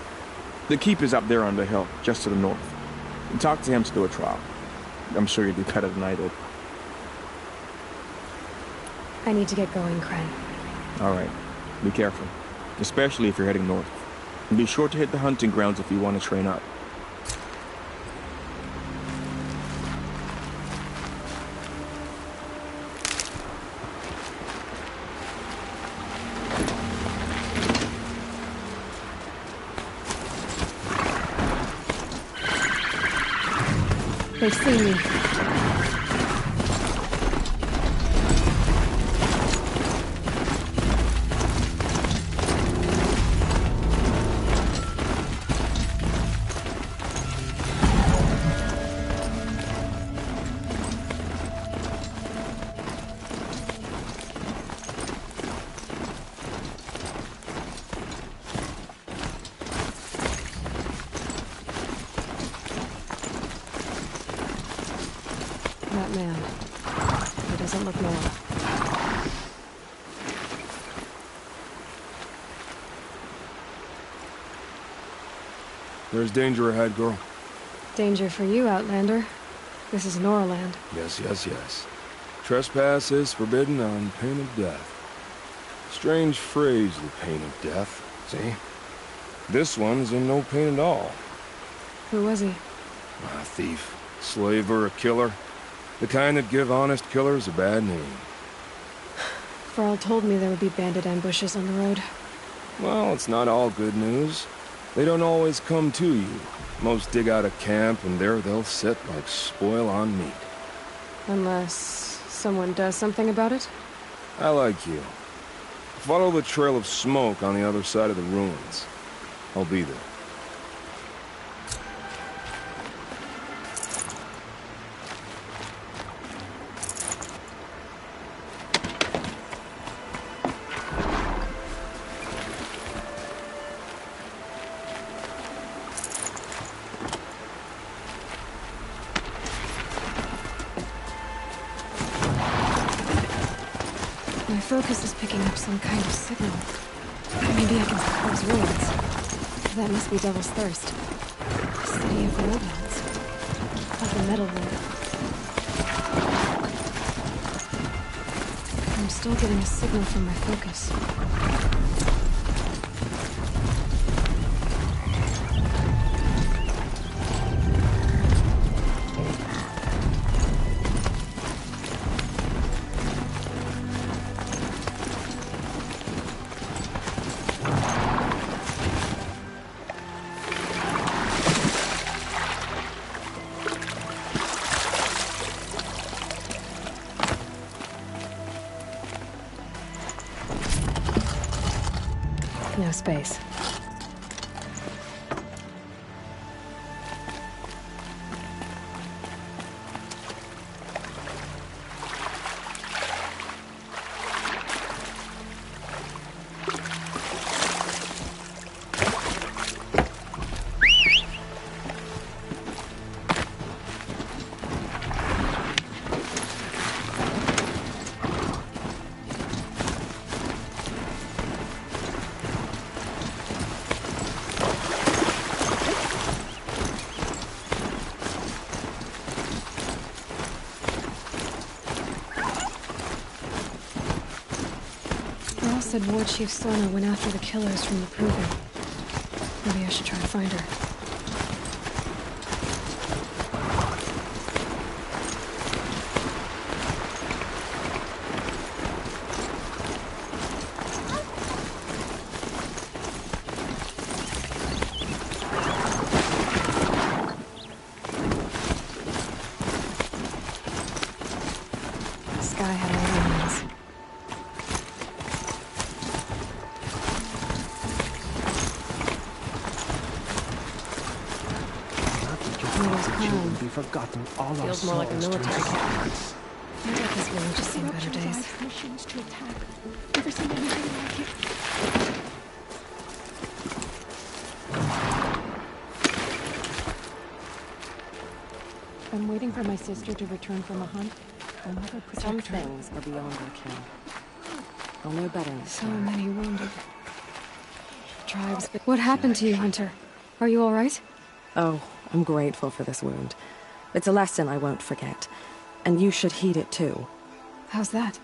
The Keeper's up there on the hill, just to the north. Talk to him to do a trial. I'm sure you'd do better than I did. I need to get going, Kren. All right. Be careful. Especially if you're heading north. And be sure to hit the hunting grounds if you want to train up. They've seen me. That man. He doesn't look normal. There's danger ahead, girl. Danger for you, Outlander. This is Norland. Yes. Trespass is forbidden on pain of death. Strange phrase, the pain of death. See? This one's in no pain at all. Who was he? A thief, slaver, a killer. The kind that give honest killers a bad name. Varl told me there would be bandit ambushes on the road. Well, it's not all good news. They don't always come to you. Most dig out a camp, and there they'll sit like spoil on meat. Unless someone does something about it? I like you. Follow the trail of smoke on the other side of the ruins. I'll be there. My focus is picking up some kind of signal. Maybe I can pick those ruins. That must be Devil's Thirst. The city of the old ones. Of the Metal Lord. I'm still getting a signal from my focus. No space. Said War Chief Sona went after the killers from the Proving. Maybe I should try to find her. The sky had all the winds. Be forgotten all Feels our more like a souls military to camp. My deck has really just seen better days. Machines to attack. Never seen anything like it. I'm waiting for my sister to return from a hunt. I'll have her protect Some her. things are beyond our ken. I'll know better next So time. many wounded. Tribes. What happened to you, Hunter? Are you all right? Oh, I'm grateful for this wound. It's a lesson I won't forget. And you should heed it too. How's that?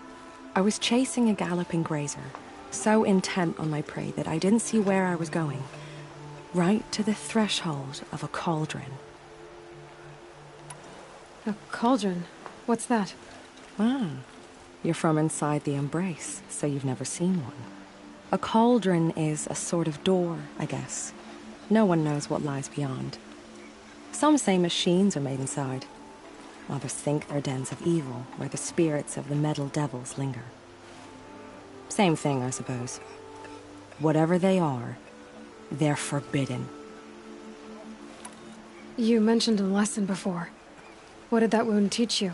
I was chasing a galloping grazer, so intent on my prey that I didn't see where I was going. Right to the threshold of a cauldron. A cauldron? What's that? Ah, you're from inside the Embrace, so you've never seen one. A cauldron is a sort of door, I guess. No one knows what lies beyond. Some say machines are made inside. Others think they're dens of evil, where the spirits of the metal devils linger. Same thing, I suppose. Whatever they are, they're forbidden. You mentioned a lesson before. What did that wound teach you?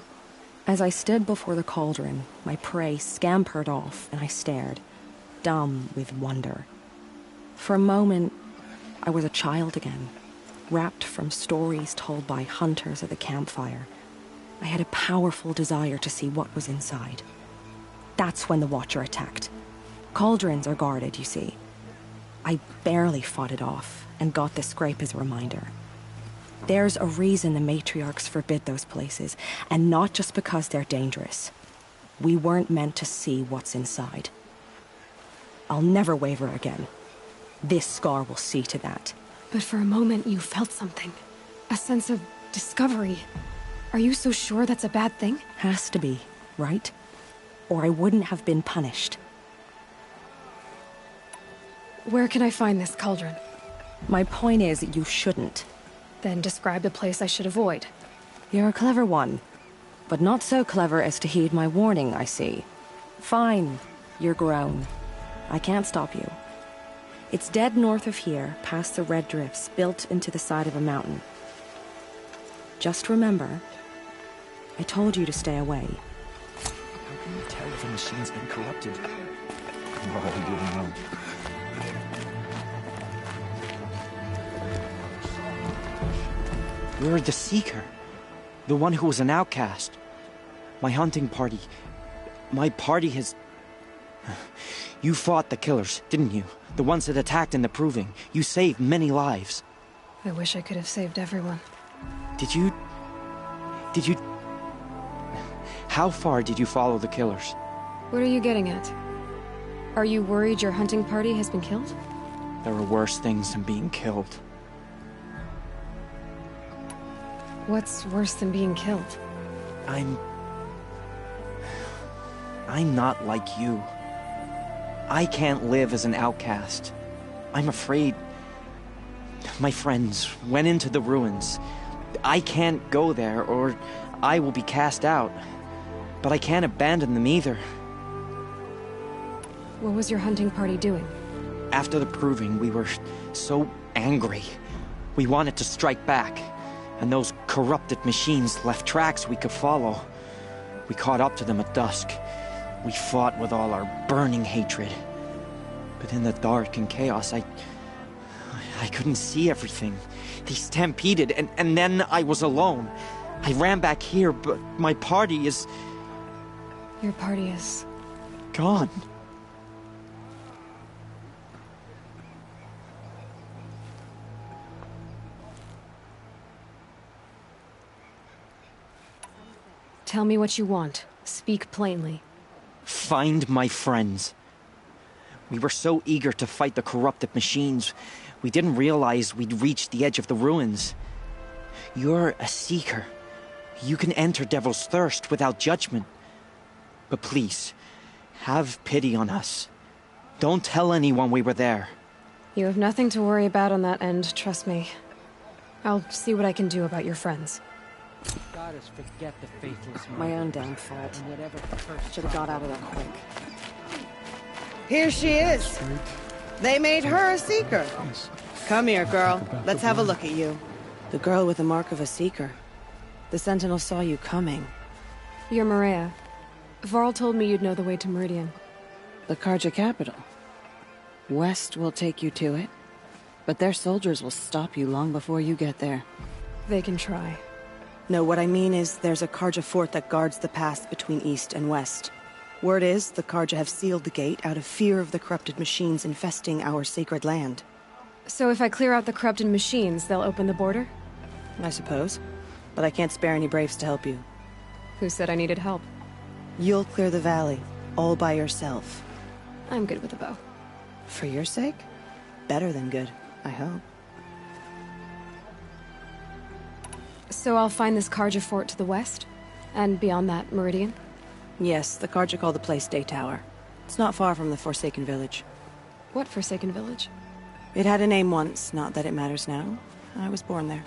As I stood before the cauldron, my prey scampered off, and I stared, dumb with wonder. For a moment, I was a child again, wrapped from stories told by hunters at the campfire. I had a powerful desire to see what was inside. That's when the Watcher attacked. Cauldrons are guarded, you see. I barely fought it off, and got the scrape as a reminder. There's a reason the matriarchs forbid those places, and not just because they're dangerous. We weren't meant to see what's inside. I'll never waver again. This scar will see to that. But for a moment you felt something. A sense of discovery. Are you so sure that's a bad thing? Has to be, right? Or I wouldn't have been punished. Where can I find this cauldron? My point is, you shouldn't. Then describe the place I should avoid. You're a clever one. But not so clever as to heed my warning, I see. Fine, you're grown. I can't stop you. It's dead north of here, past the red drifts, built into the side of a mountain. Just remember, I told you to stay away. How can you tell if a machine's been corrupted? Oh, you don't know. You're the Seeker. The one who was an outcast. My hunting party. My party has You fought the killers, didn't you? The ones that attacked in the Proving. You saved many lives. I wish I could have saved everyone. Did you... How far did you follow the killers? What are you getting at? Are you worried your hunting party has been killed? There are worse things than being killed. What's worse than being killed? I'm not like you. I can't live as an outcast. I'm afraid... My friends went into the ruins. I can't go there, or I will be cast out. But I can't abandon them either. What was your hunting party doing? After the Proving, we were so angry. We wanted to strike back. And those corrupted machines left tracks we could follow. We caught up to them at dusk. We fought with all our burning hatred. But in the dark and chaos, I couldn't see everything. They stampeded, and then I was alone. I ran back here, but my party is... Your party is... gone. Tell me what you want. Speak plainly. Find my friends. We were so eager to fight the corrupted machines, we didn't realize we'd reached the edge of the ruins. You're a seeker. You can enter Devil's Thirst without judgment. But please, have pity on us. Don't tell anyone we were there. You have nothing to worry about on that end, trust me. I'll see what I can do about your friends. Goddess, forget the faithless. My own damn fault. Should have got out of there quick. Here she is. They made her a seeker. Come here, girl. Let's have a look at you. The girl with the mark of a seeker. The Sentinel saw you coming. You're Maria. Varl told me you'd know the way to Meridian. The Carja capital. West will take you to it, but their soldiers will stop you long before you get there. They can try. No, what I mean is there's a Carja fort that guards the pass between east and west. Word is the Carja have sealed the gate out of fear of the corrupted machines infesting our sacred land. So if I clear out the corrupted machines, they'll open the border? I suppose. But I can't spare any braves to help you. Who said I needed help? You'll clear the valley, all by yourself. I'm good with a bow. For your sake? Better than good, I hope. So I'll find this Carja fort to the west? And beyond that, Meridian? Yes, the Carja call the place Day Tower. It's not far from the Forsaken Village. What Forsaken Village? It had a name once, not that it matters now. I was born there.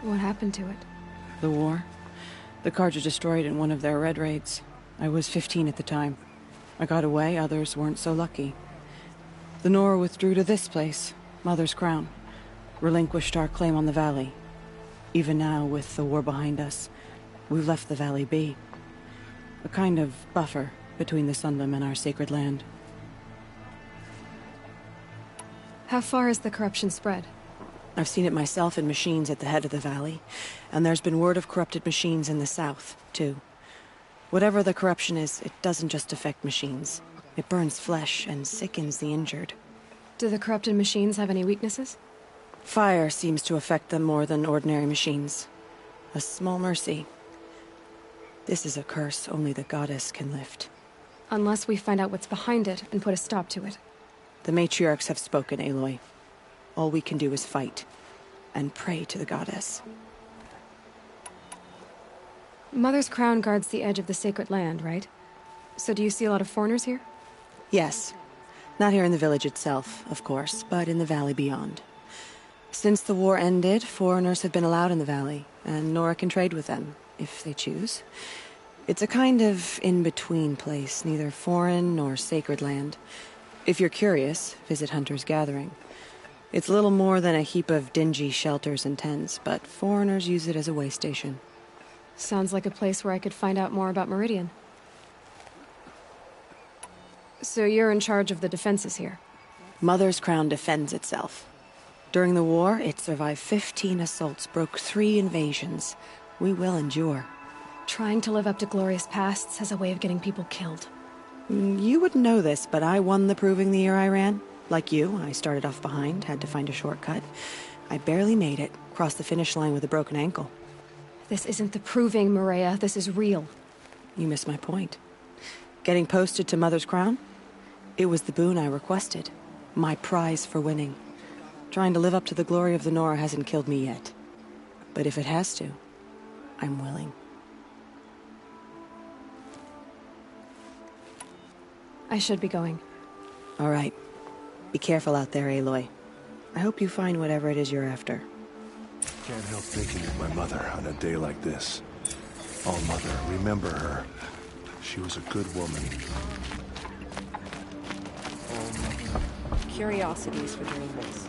What happened to it? The war. The Carja destroyed in one of their red raids. I was 15 at the time. I got away, others weren't so lucky. The Nora withdrew to this place, Mother's Crown. Relinquished our claim on the valley. Even now, with the war behind us, we've left the valley be. A kind of buffer between the Sundom and our sacred land. How far has the corruption spread? I've seen it myself in machines at the head of the valley, and there's been word of corrupted machines in the south, too. Whatever the corruption is, it doesn't just affect machines. It burns flesh and sickens the injured. Do the corrupted machines have any weaknesses? Fire seems to affect them more than ordinary machines. A small mercy. This is a curse only the goddess can lift. Unless we find out what's behind it and put a stop to it. The matriarchs have spoken, Aloy. All we can do is fight, and pray to the goddess. Mother's Crown guards the edge of the sacred land, right? So do you see a lot of foreigners here? Yes. Not here in the village itself, of course, but in the valley beyond. Since the war ended, foreigners have been allowed in the valley, and Nora can trade with them, if they choose. It's a kind of in-between place, neither foreign nor sacred land. If you're curious, visit Hunter's Gathering. It's little more than a heap of dingy shelters and tents, but foreigners use it as a way station. Sounds like a place where I could find out more about Meridian. So you're in charge of the defenses here? Mother's Crown defends itself. During the war, it survived 15 assaults, broke 3 invasions. We will endure. Trying to live up to glorious pasts has a way of getting people killed. You wouldn't know this, but I won the proving the year I ran. Like you, I started off behind, had to find a shortcut. I barely made it, crossed the finish line with a broken ankle. This isn't the proving, Maria. This is real. You missed my point. Getting posted to Mother's Crown? It was the boon I requested. My prize for winning. Trying to live up to the glory of the Nora hasn't killed me yet. But if it has to, I'm willing. I should be going. All right. Be careful out there, Aloy. I hope you find whatever it is you're after. Can't help thinking of my mother on a day like this. Oh, Mother, remember her. She was a good woman. Curiosities for doing this.